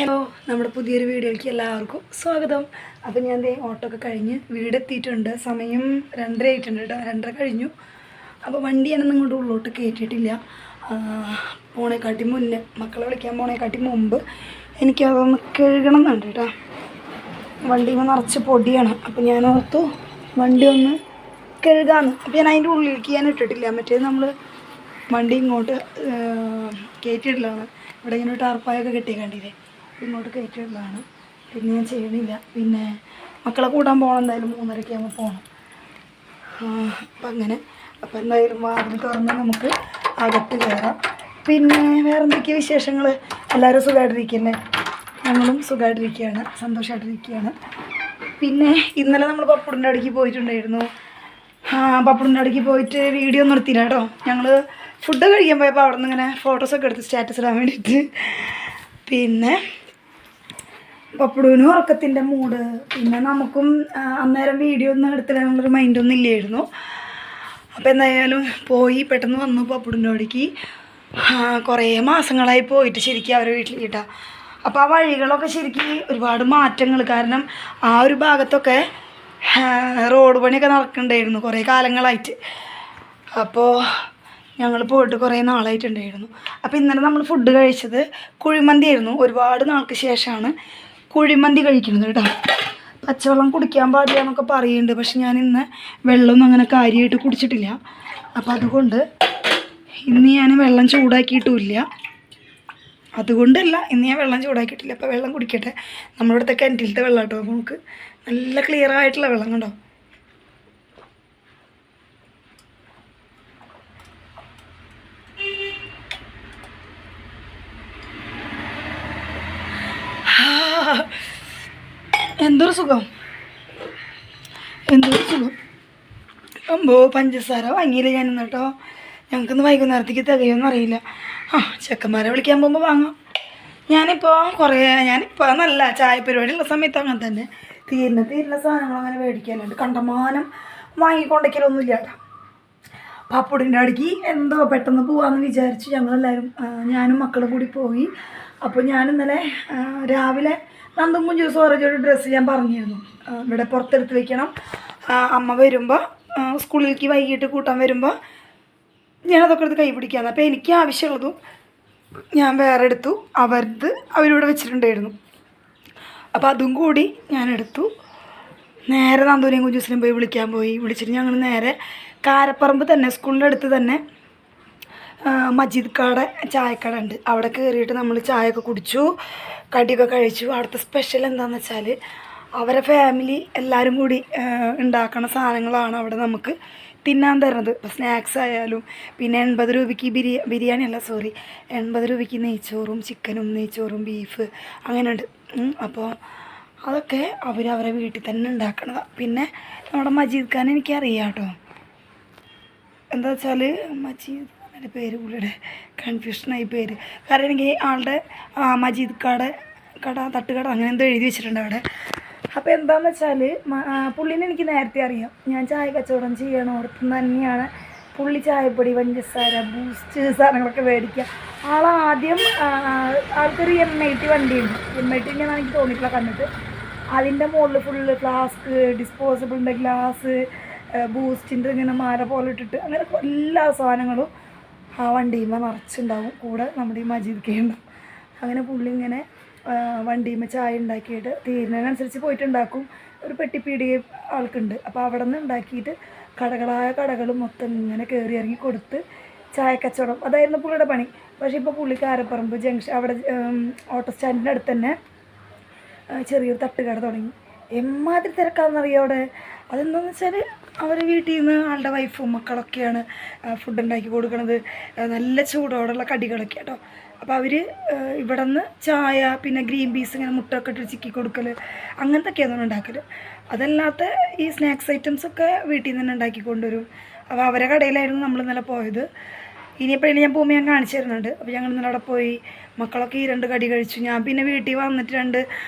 Hello, നമ്മുടെ പുതിയൊരു വീഡിയോയിലേക്ക് എല്ലാവർക്കും സ്വാഗതം. അപ്പോൾ ഞാൻ ഓട്ടോ ഒക്കെ കഴിഞ്ഞ് വീടെത്തിയിട്ടുണ്ട്. സമയം 2:30 ആയിട്ടുണ്ട് കേട്ടോ, 2:30 കഴിഞ്ഞു. അപ്പോൾ വണ്ടി ഞാനൊന്നും ഇങ്ങോട്ട് ഉള്ളോട്ട് കയറ്റിയിട്ടില്ല. പോണേക്കാട്ടി മുന്നേ, മക്കളെ വിളിക്കാൻ പോണേക്കാട്ടി മുമ്പ് എനിക്കതൊന്ന് കഴുകണം എന്നുണ്ട് കേട്ടോ. വണ്ടിയിൽ നിറച്ച് പൊടിയാണ്. അപ്പോൾ ഞാൻ ഓർത്തു വണ്ടി ഒന്ന് കഴുകാമെന്ന്. അപ്പോൾ ഞാൻ അതിൻ്റെ ഉള്ളിലേക്ക് ഞാൻ ഇട്ടിട്ടില്ല. മറ്റേ നമ്മൾ വണ്ടി ഇങ്ങോട്ട് കയറ്റിയിട്ടില്ലാണ്. ഇവിടെ ഇങ്ങനെ ടാർപ്പായൊക്കെ കെട്ടിയ കണ്ടില്ലേ, ഇങ്ങോട്ട് കയറ്റിയിടലാണ്. പിന്നെ ഞാൻ ചെയ്യണില്ല. പിന്നെ മക്കളെ കൂട്ടാൻ പോകണം, എന്തായാലും 3:30 ആകുമ്പോൾ പോകണം. അപ്പം അങ്ങനെ. അപ്പം എന്തായാലും വാതിൽ തുറന്ന് നമുക്ക് അകത്ത് കയറാം. പിന്നെ വേറെ എന്തൊക്കെയാണ് വിശേഷങ്ങൾ? എല്ലാവരും സുഖമായിട്ടിരിക്കല്ലേ? ഞങ്ങളും സുഖമായിട്ടിരിക്കുകയാണ്, സന്തോഷമായിട്ടിരിക്കുകയാണ്. പിന്നെ ഇന്നലെ നമ്മൾ പപ്പുടിൻ്റെ അടുക്ക് പോയിട്ടുണ്ടായിരുന്നു. പപ്പുടിൻ്റെ അടുക്ക് പോയിട്ട് വീഡിയോ ഒന്നും എടുത്തില്ല കേട്ടോ. ഞങ്ങൾ ഫുഡ് കഴിക്കാൻ പോയപ്പോൾ അവിടെ നിന്ന് ഇങ്ങനെ ഫോട്ടോസൊക്കെ എടുത്ത് സ്റ്റാറ്റസ് ഇടാൻ വേണ്ടിയിട്ട്. പിന്നെ പപ്പുടുവിനും ഉറക്കത്തിൻ്റെ മൂഡ്. പിന്നെ നമുക്കും അന്നേരം വീഡിയോ ഒന്നും എടുത്തിടാനുള്ളൊരു മൈൻഡൊന്നും ഇല്ലായിരുന്നു. അപ്പോൾ എന്തായാലും പോയി പെട്ടെന്ന് വന്നു പപ്പുടിൻ്റെ അവിടേക്ക്. കുറേ മാസങ്ങളായി പോയിട്ട് ശരിക്കും അവരെ വീട്ടിൽ കിട്ടാം. അപ്പോൾ ആ വഴികളൊക്കെ ശരിക്കും ഒരുപാട് മാറ്റങ്ങൾ. കാരണം ആ ഒരു ഭാഗത്തൊക്കെ റോഡ് പണിയൊക്കെ നടക്കുന്നുണ്ടായിരുന്നു കുറേ കാലങ്ങളായിട്ട്. അപ്പോൾ ഞങ്ങൾ പോയിട്ട് കുറേ നാളായിട്ടുണ്ടായിരുന്നു. അപ്പോൾ ഇന്നലെ നമ്മൾ ഫുഡ് കഴിച്ചത് കുഴിമന്തി ആയിരുന്നു. ഒരുപാട് നാൾക്ക് ശേഷമാണ് കുഴിമന്തി കഴിക്കുന്നത് കേട്ടോ. പച്ചവെള്ളം കുടിക്കാൻ പാടില്ല എന്നൊക്കെ പറയുന്നുണ്ട്. പക്ഷെ ഞാൻ ഇന്ന് വെള്ളമൊന്നും അങ്ങനെ കാര്യമായിട്ട് കുടിച്ചിട്ടില്ല. അപ്പം അതുകൊണ്ട് ഇന്ന് ഞാൻ വെള്ളം ചൂടാക്കിയിട്ടുമില്ല. അതുകൊണ്ടല്ല, ഇന്ന് ഞാൻ വെള്ളം ചൂടാക്കിയിട്ടില്ല. അപ്പോൾ വെള്ളം കുടിക്കട്ടെ. നമ്മളിവിടുത്തെ കിണറ്റിലത്തെ വെള്ളം കേട്ടോ. നമുക്ക് നല്ല ക്ലിയർ ആയിട്ടുള്ള വെള്ളം കണ്ടോ. എന്തൊരു സുഖം, എന്തൊരു സുഖം. അമ്പോ പഞ്ചസാര വാങ്ങിയില്ല ഞാനിന്ന് കേട്ടോ. ഞങ്ങൾക്കിന്ന് വൈകുന്നേരത്തേക്ക് തികയൊന്നും അറിയില്ല. ചെക്കന്മാരെ വിളിക്കാൻ പോകുമ്പോൾ വാങ്ങാം. ഞാനിപ്പോൾ നല്ല ചായ പരിപാടിയുള്ള സമയത്ത് അങ്ങനെ തന്നെ തീരുന്ന സാധനങ്ങൾ അങ്ങനെ മേടിക്കാനുണ്ട്. കണ്ടമാനം വാങ്ങിക്കൊണ്ടൊക്കെയൊന്നുമില്ല കേട്ടോ. പപ്പുടിൻ്റെ അടുക്കി എന്തോ പെട്ടെന്ന് പോകാമെന്ന് വിചാരിച്ചു ഞങ്ങളെല്ലാവരും, ഞാനും മക്കളും കൂടി പോയി. അപ്പോൾ ഞാൻ ഇന്നലെ രാവിലെ നന്ദും ജ്യൂസ് ഓറഞ്ചൊരു ഡ്രസ്സ് ഞാൻ പറഞ്ഞിരുന്നു ഇവിടെ പുറത്തെടുത്ത് വെക്കണം. അമ്മ വരുമ്പോൾ സ്കൂളിലേക്ക് വൈകിട്ട് കൂട്ടാൻ വരുമ്പോൾ ഞാനതൊക്കെ എടുത്ത് കൈ പിടിക്കാമെന്ന്. അപ്പോൾ എനിക്ക് ആവശ്യമുള്ളതും ഞാൻ വേറെ എടുത്തു. അവരിവിടെ വെച്ചിട്ടുണ്ടായിരുന്നു. അപ്പോൾ അതും കൂടി ഞാനെടുത്തു. നേരെ നന്ദൂനെയും കുഞ്ചൂസിനെയും പോയി വിളിക്കാൻ പോയി. വിളിച്ചിട്ട് ഞങ്ങൾ നേരെ കാരപ്പറമ്പ് തന്നെ, സ്കൂളിൻ്റെ അടുത്ത് തന്നെ മജീദ് കാട ചായക്കട ഉണ്ട്. അവിടെ കയറിയിട്ട് നമ്മൾ ചായയൊക്കെ കുടിച്ചു, കടിയൊക്കെ കഴിച്ചു. അവിടുത്തെ സ്പെഷ്യൽ എന്താണെന്ന് വെച്ചാൽ അവരെ ഫാമിലി എല്ലാവരും കൂടി ഉണ്ടാക്കുന്ന സാധനങ്ങളാണ് അവിടെ നമുക്ക് തിന്നാൻ തരുന്നത്. ഇപ്പോൾ സ്നാക്സ് ആയാലും പിന്നെ 80 രൂപയ്ക്ക് ബിരിയാണി അല്ല, 80 രൂപയ്ക്ക് നെയ്ച്ചോറും ചിക്കനും നെയ്ച്ചോറും ബീഫ് അങ്ങനെ ഉണ്ട്. അപ്പോൾ അതൊക്കെ അവരെ വീട്ടിൽ തന്നെ ഉണ്ടാക്കണതാണ്. പിന്നെ നമ്മുടെ മജീദ് ഖാൻ എനിക്കറിയാം കേട്ടോ. എന്താ വെച്ചാൽ മജീദ് എൻ്റെ പേര് പുള്ളിയുടെ കൺഫ്യൂഷനായി പേര്. കാരണം എനിക്ക് ആളുടെ മജീദ് കട തട്ടുകട അങ്ങനെ എന്തോ എഴുതി വെച്ചിട്ടുണ്ട് അവിടെ. അപ്പോൾ എന്താണെന്ന് വെച്ചാൽ പുള്ളീനെ എനിക്ക് നേരത്തെ അറിയാം. ഞാൻ ചായ കച്ചവടം ചെയ്യണോടത്ത് തന്നെയാണ് പുള്ളി ചായപ്പൊടി, പഞ്ചസാര, ബൂസ്റ്റ് സാധനങ്ങളൊക്കെ മേടിക്കുക. ആളാദ്യം ആൾക്കൊരു M80 വണ്ടിയുണ്ട്. M80 എന്നാണ് എനിക്ക് തോന്നിയിട്ടുള്ള കണ്ടിട്ട്. അതിൻ്റെ മുകളിൽ ഫുള്ള് ഫ്ലാസ്ക്, ഡിസ്പോസിബിളിൻ്റെ ഗ്ലാസ്, ബൂസ്റ്റിൻ്റെ ഇങ്ങനെ മാല പോലെ ഇട്ടിട്ട് അങ്ങനെ എല്ലാ സാധനങ്ങളും ആ വണ്ടിയുമ്പോൾ നിറച്ചുണ്ടാവും. കൂടെ നമ്മുടെ ഈ മജീദ് ഉണ്ടാവും. അങ്ങനെ പുള്ളി ഇങ്ങനെ വണ്ടിയുമ്പോൾ ചായ ഉണ്ടാക്കിയിട്ട് തീരുന്നതിനനുസരിച്ച് പോയിട്ടുണ്ടാക്കും. ഒരു പെട്ടിപ്പീടിക ആൾക്കുണ്ട്. അപ്പോൾ അവിടെ നിന്ന് ഉണ്ടാക്കിയിട്ട് കടകളായ കടകൾ മൊത്തം ഇങ്ങനെ കയറി ഇറങ്ങി കൊടുത്ത് ചായക്കച്ചവടം, അതായിരുന്നു പുള്ളിയുടെ പണി. പക്ഷേ ഇപ്പോൾ പുള്ളി കാരപ്പറമ്പ് ജംഗ്ഷൻ അവിടെ ഓട്ടോ സ്റ്റാൻഡിൻ്റെ അടുത്ത് തന്നെ ചെറിയൊരു തട്ടുകട തുടങ്ങി. എമ്മാതിരി തിരക്കാണെന്നറിയാം അവിടെ. അതെന്താണെന്ന് വെച്ചാൽ അവർ വീട്ടിൽ നിന്ന് ആളുടെ വൈഫും മക്കളൊക്കെയാണ് ഫുഡ് ഉണ്ടാക്കി കൊടുക്കുന്നത്. നല്ല ചൂടോടുള്ള കടികളൊക്കെ കേട്ടോ. അപ്പോൾ അവർ ഇവിടെ നിന്ന് ചായ, പിന്നെ ഗ്രീൻ പീസ് ഇങ്ങനെ മുട്ടൊക്കെ ഇട്ട് ചിക്കി കൊടുക്കൽ, അങ്ങനത്തെയൊക്കെയാണ് ഉണ്ടാക്കൽ. അതല്ലാത്ത ഈ സ്നാക്സ് ഐറ്റംസൊക്കെ വീട്ടിൽ നിന്ന് തന്നെ ഉണ്ടാക്കി കൊണ്ടുവരും. അപ്പോൾ അവരെ കടയിലായിരുന്നു നമ്മൾ ഇന്നലെ പോയത്. ഇനിയെപ്പോഴും ഞാൻ പോകുമ്പോൾ ഞാൻ കാണിച്ചു തരുന്നുണ്ട്. അപ്പോൾ ഞങ്ങൾ ഇന്നലെ അവിടെ പോയി. മക്കളൊക്കെ ഈ 2 കടി കഴിച്ചു. ഞാൻ പിന്നെ വീട്ടിൽ വന്നിട്ട് 2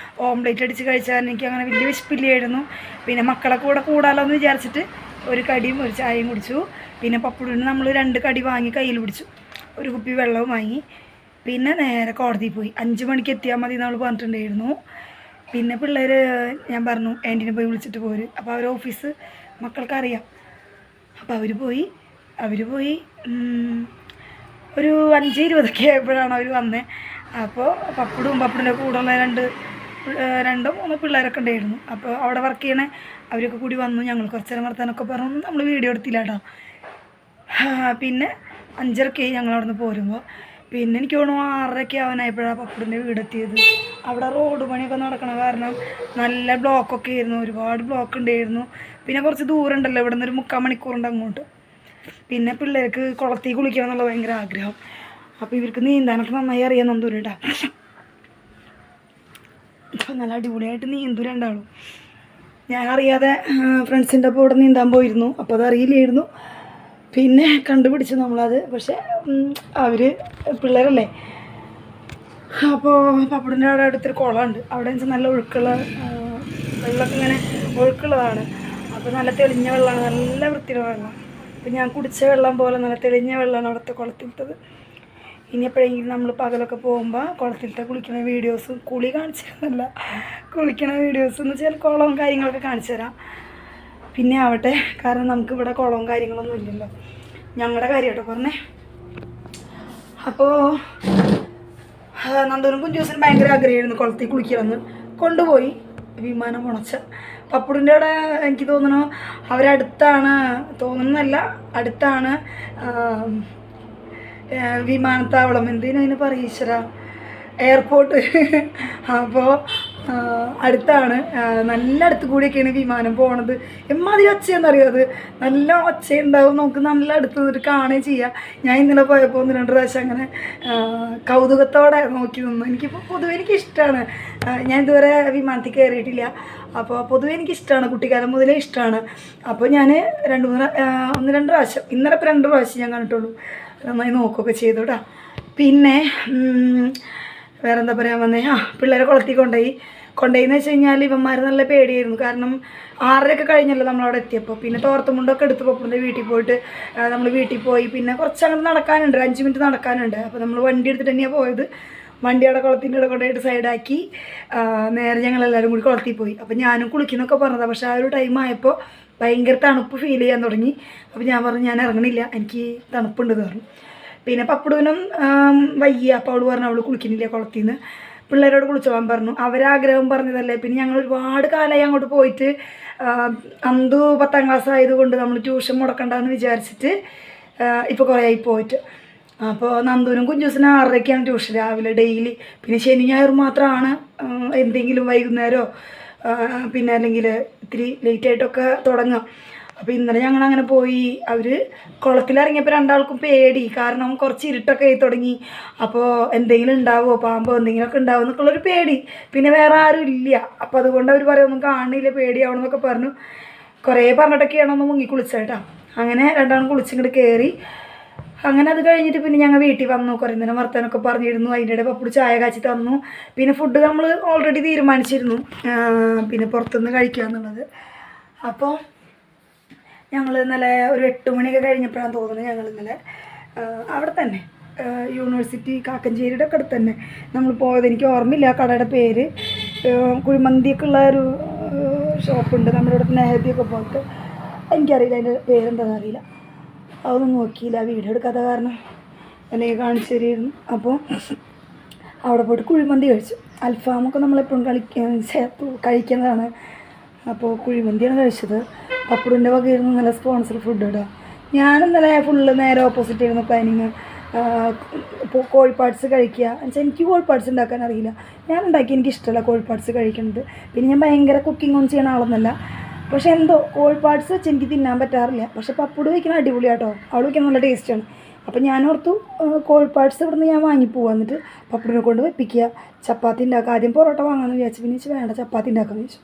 ഓംലേറ്റ് അടിച്ച് കഴിച്ചാൽ എനിക്ക് അങ്ങനെ വലിയ വിശപ്പില്ലായിരുന്നു. പിന്നെ മക്കളെ കൂടാലോ എന്ന് വിചാരിച്ചിട്ട് ഒരു കടിയും ഒരു ചായയും കുടിച്ചു. പിന്നെ പപ്പുടിന് നമ്മൾ 2 കടി വാങ്ങി കയ്യിൽ പിടിച്ചു, ഒരു കുപ്പി വെള്ളവും വാങ്ങി. പിന്നെ നേരെ കോടതിയിൽ പോയി. 5 മണിക്ക് എത്തിയാൽ മതി നമ്മൾ പറഞ്ഞിട്ടുണ്ടായിരുന്നു. പിന്നെ പിള്ളേർ ഞാൻ പറഞ്ഞു ആൻറ്റീനെ പോയി വിളിച്ചിട്ട് പോര്. അപ്പോൾ അവർ ഓഫീസ് മക്കൾക്കറിയാം. അപ്പോൾ അവർ പോയി ഒരു 5:20 ആയപ്പോഴാണ് അവർ വന്നത്. അപ്പോൾ പപ്പടിൻ്റെ കൂടെയുള്ള 2-3 പിള്ളേരൊക്കെ ഉണ്ടായിരുന്നു. അപ്പോൾ അവിടെ വർക്ക് ചെയ്യണേ അവരൊക്കെ കൂടി വന്നു. ഞങ്ങൾ കുറച്ച് നേരം വർത്താനൊക്കെ പറഞ്ഞു. നമ്മൾ വീഡിയോ എടുത്തില്ല കേട്ടോ. പിന്നെ 5:30 ഞങ്ങൾ അവിടെ നിന്ന് പോരുമ്പോൾ. പിന്നെ എനിക്ക് തോന്നുന്നു 6:30 ആവാനായപ്പോഴാണ് പപ്പടിൻ്റെ വീടെത്തിയത്. അവിടെ റോഡ് പണിയൊക്കെ നടക്കണ കാരണം നല്ല ബ്ലോക്കൊക്കെ ആയിരുന്നു, ഒരുപാട് ബ്ലോക്ക് ഉണ്ടായിരുന്നു. പിന്നെ കുറച്ച് ദൂരം ഉണ്ടല്ലോ, ഇവിടെ നിന്ന് ഒരു 3/4 മണിക്കൂറുണ്ട് അങ്ങോട്ട്. പിന്നെ പിള്ളേർക്ക് കുളത്തിൽ കുളിക്കണം എന്നുള്ള ഭയങ്കര ആഗ്രഹം. അപ്പോൾ ഇവർക്ക് നീന്താനൊക്കെ നന്നായി അറിയാൻ നന്ദൂരം കേട്ടോ. അപ്പോൾ നല്ല അടിപൊളിയായിട്ട് നീന്തൂരുണ്ടാവും. ഞാനറിയാതെ ഫ്രണ്ട്സിൻ്റെ ഒപ്പം ഇവിടെ നീന്താൻ പോയിരുന്നു. അപ്പോൾ അതറിയില്ലായിരുന്നു. പിന്നെ കണ്ടുപിടിച്ചു നമ്മളത്. പക്ഷേ അവർ പിള്ളേരല്ലേ. അപ്പോൾ പപ്പടിൻ്റെ അവിടെ അടുത്തൊരു കുളമുണ്ട്. അവിടെ വെച്ചാൽ നല്ല ഒഴുക്കുള്ള വെള്ളമൊക്കെ ഇങ്ങനെ ഒഴുക്കുള്ളതാണ്. അപ്പോൾ നല്ല തെളിഞ്ഞ വെള്ളമാണ്, നല്ല വൃത്തിയുള്ള വെള്ളം. അപ്പോൾ ഞാൻ കുടിച്ച വെള്ളം പോലെ നല്ല തെളിഞ്ഞ വെള്ളമാണ് അവിടുത്തെ കുളത്തിലത്തത്. ഇനി എപ്പോഴെങ്കിലും നമ്മൾ പകലൊക്കെ പോകുമ്പോൾ കുളത്തിലത്തെ കുളിക്കുന്ന വീഡിയോസും, കുളി കാണിച്ചു തരുന്നില്ല, കുളിക്കുന്ന വീഡിയോസ് എന്ന് വെച്ചാൽ കുളവും കാര്യങ്ങളൊക്കെ കാണിച്ചു തരാം. പിന്നെ ആവട്ടെ, കാരണം നമുക്ക് ഇവിടെ കുളവും കാര്യങ്ങളൊന്നും ഇല്ലല്ലോ. ഞങ്ങളുടെ കാര്യം കേട്ടോ പറഞ്ഞേ. അപ്പോൾ നന്ദൂരും കുഞ്ചൂസിനും ഭയങ്കര ആഗ്രഹമായിരുന്നു കുളത്തിൽ കുളിക്കണമെന്ന്. കൊണ്ടുപോയി വിമാനം ഉണച്ച പപ്പടിൻ്റെ അവിടെ. എനിക്ക് തോന്നുന്നു അവരടുത്താണ്, തോന്നുന്നല്ല അടുത്താണ് വിമാനത്താവളം, എന്തിനും അതിന് പറയീശ്വര, എയർപോർട്ട്. അപ്പോൾ അടുത്താണ്, നല്ല അടുത്ത് കൂടിയൊക്കെയാണ് വിമാനം പോണത്. എമ്മാതിരി ഒച്ചയെന്നറിയോ, അത് നല്ല ഒച്ചയുണ്ടാവും. നമുക്ക് നല്ല അടുത്ത് നിന്നിട്ട് കാണുകയും ചെയ്യാം. ഞാൻ ഇന്നലെ പോയപ്പോൾ 1-2 പ്രാവശ്യം അങ്ങനെ കൗതുകത്തോടെ നോക്കി നിന്നു. എനിക്കിപ്പോൾ പൊതുവെ എനിക്കിഷ്ടമാണ്. ഞാൻ ഇതുവരെ വിമാനത്തിൽ കയറിയിട്ടില്ല. അപ്പോൾ പൊതുവെ എനിക്കിഷ്ടമാണ്, കുട്ടിക്കാലം മുതലേ ഇഷ്ടമാണ്. അപ്പോൾ ഞാൻ 1-2 പ്രാവശ്യം, ഇന്നലെ ഇപ്പോൾ 2 പ്രാവശ്യം ഞാൻ കണ്ടിട്ടുള്ളൂ. നന്നായി നോക്കുകയൊക്കെ ചെയ്തു കേട്ടോ. പിന്നെ വേറെ എന്താ പറയാൻ വന്നേ, പിള്ളേരെ കുളത്തിൽ കൊണ്ടുപോയിന്ന് വെച്ച് കഴിഞ്ഞാൽ ഇവന്മാർ നല്ല പേടിയായിരുന്നു. കാരണം 6:30 കഴിഞ്ഞല്ലോ നമ്മളവിടെ എത്തിയപ്പോൾ. പിന്നെ തോർത്തുമുണ്ടൊക്കെ എടുത്ത് പപ്പടിൻ്റെ വീട്ടിൽ പോയിട്ട് നമ്മൾ വീട്ടിൽ പോയി. പിന്നെ കുറച്ച് അങ്ങോട്ട് നടക്കാനുണ്ട്, 5 മിനിറ്റ് നടക്കാനുണ്ട്. അപ്പോൾ നമ്മൾ വണ്ടി എടുത്തിട്ട് തന്നെയാണ് പോയത്. വണ്ടി അവിടെ കുളത്തിൻ്റെ അവിടെ കൊണ്ടുപോയിട്ട് സൈഡാക്കി നേരെ ഞങ്ങളെല്ലാവരും കൂടി കുളത്തിൽ പോയി. അപ്പോൾ ഞാനും കുളിക്കുന്നൊക്കെ പറഞ്ഞതാണ്. പക്ഷേ ആ ഒരു ടൈം ആയപ്പോൾ ഭയങ്കര തണുപ്പ് ഫീൽ ചെയ്യാൻ തുടങ്ങി. അപ്പോൾ ഞാൻ പറഞ്ഞു ഞാൻ ഇറങ്ങണില്ല, എനിക്ക് തണുപ്പുണ്ടെന്ന് പറഞ്ഞു. പിന്നെ പപ്പടുവിനും വയ്യ. അപ്പോൾ അവൾ പറഞ്ഞു അവൾ കുളിക്കുന്നില്ല കുളത്തിൽ നിന്ന്, പിള്ളേരോട് കുളിച്ചോളാൻ പറഞ്ഞു. അവരാഗ്രഹം പറഞ്ഞതല്ലേ. പിന്നെ ഞങ്ങൾ ഒരുപാട് കാലമായി അങ്ങോട്ട് പോയിട്ട്. അന്തു 10ാം ക്ലാസ് ആയതുകൊണ്ട് നമ്മൾ ട്യൂഷൻ മുടക്കണ്ടെന്ന് വിചാരിച്ചിട്ട് ഇപ്പോൾ കുറേ ആയി പോയിട്ട്. അപ്പോൾ നന്ദൂനും കുഞ്ചൂസിനും 6:30 ട്യൂഷൻ രാവിലെ ഡെയിലി. പിന്നെ ശനി ഞായർ മാത്രമാണ് എന്തെങ്കിലും വൈകുന്നേരമോ പിന്നെ അല്ലെങ്കിൽ ഇത്തിരി ലേറ്റായിട്ടൊക്കെ തുടങ്ങാം. അപ്പോൾ ഇന്നലെ ഞങ്ങളങ്ങനെ പോയി. അവർ കുളത്തിലിറങ്ങിയപ്പോൾ രണ്ടാൾക്കും പേടി, കാരണം കുറച്ച് ഇരുട്ടൊക്കെ ആയി തുടങ്ങി. അപ്പോൾ എന്തെങ്കിലും ഉണ്ടാവുമോ, പാമ്പോ എന്തെങ്കിലുമൊക്കെ ഉണ്ടാവും എന്നൊക്കെയുള്ളൊരു പേടി. പിന്നെ വേറെ ആരും ഇല്ല. അപ്പോൾ അതുകൊണ്ട് അവർ പറയൊന്നും കാണില്ല, പേടിയാവണമെന്നൊക്കെ പറഞ്ഞു. കുറേ പറഞ്ഞിട്ടൊക്കെയാണോ ഒന്ന് മുങ്ങി കുളിച്ചേട്ടാ. അങ്ങനെ രണ്ടാളും കുളിച്ചിങ്ങോട്ട് കയറി. അങ്ങനെ അത് കഴിഞ്ഞിട്ട് പിന്നെ ഞങ്ങൾ വീട്ടിൽ വന്നു. കുറേ നേരം വർത്താനൊക്കെ പറഞ്ഞിരുന്നു. അതിൻ്റെ ഇടയിൽ പപ്പടി ചായ കാച്ചി തന്നു. പിന്നെ ഫുഡ് നമ്മൾ ഓൾറെഡി തീരുമാനിച്ചിരുന്നു, പിന്നെ പുറത്തുനിന്ന് കഴിക്കുക എന്നുള്ളത്. അപ്പോൾ ഞങ്ങൾ ഇന്നലെ ഒരു 8 മണിയൊക്കെ കഴിഞ്ഞപ്പോഴാണ് തോന്നുന്നത് ഞങ്ങൾ ഇന്നലെ അവിടെ തന്നെ യൂണിവേഴ്സിറ്റി കാക്കഞ്ചേരിയുടെ ഒക്കെ അടുത്ത് തന്നെ നമ്മൾ പോയത്. എനിക്ക് ഓർമ്മയില്ല കടയുടെ പേര്. കുഴിമന്തിയൊക്കെ ഉള്ള ഒരു ഷോപ്പുണ്ട് നമ്മുടെ ഇവിടെ, നെഹദിയൊക്കെ പോയിട്ട്. എനിക്കറിയില്ല അതിൻ്റെ പേരെന്താണെന്ന് അറിയില്ല. അതൊന്നും നോക്കിയില്ല, വീഡിയോ എടുക്കാത്ത കാരണം എന്നെ കാണിച്ചു തരുമായിരുന്നു. അപ്പോൾ അവിടെ പോയിട്ട് കുഴിമന്തി കഴിച്ചു. അൽഫാമൊക്കെ നമ്മളെപ്പോഴും കഴിക്കുന്നതാണ്. അപ്പോൾ കുഴിമന്തിയാണ് കഴിച്ചത്. പപ്പടിൻ്റെ വകയായിരുന്നു നല്ല സ്പോൺസർ ഫുഡ് ഇടുക. ഞാനിന്നലെ ഫുള്ള് നേരെ ഓപ്പോസിറ്റ് ആയിരുന്നു പ്ലാനിങ്. കോഴിപ്പാട്സ് കഴിക്കുക എന്നുവെച്ചാൽ എനിക്ക് കോഴിപ്പാട്സ് ഉണ്ടാക്കാൻ അറിയില്ല. ഞാൻ ഉണ്ടാക്കി, എനിക്കിഷ്ടമല്ല കോഴിപ്പാട്സ് കഴിക്കുന്നത്. പിന്നെ ഞാൻ ഭയങ്കര കുക്കിംഗ് ഒന്നും ചെയ്യണ ആളൊന്നുമല്ല. പക്ഷേ എന്തോ കോഴിപ്പാട്സ് വെച്ച് എനിക്ക് തിന്നാൻ പറ്റാറില്ല. പക്ഷേ പപ്പട് വയ്ക്കണ അടിപൊളിയാട്ടോ, അവൾ വയ്ക്കുന്ന നല്ല ടേസ്റ്റാണ്. അപ്പോൾ ഞാനോർത്തു കോഴിപ്പാട്സ് ഇവിടുന്ന് ഞാൻ വാങ്ങിപ്പോവാ, എന്നിട്ട് പപ്പടിനെ കൊണ്ട് വെപ്പിക്കുക, ചപ്പാത്തി ഉണ്ടാക്കുക. ആദ്യം പൊറോട്ട വാങ്ങാമെന്ന് വിചാരിച്ചു. പിന്നെ വെച്ച് വേണ്ട, ചപ്പാത്തി ഉണ്ടാക്കാമെന്ന് വെച്ചു.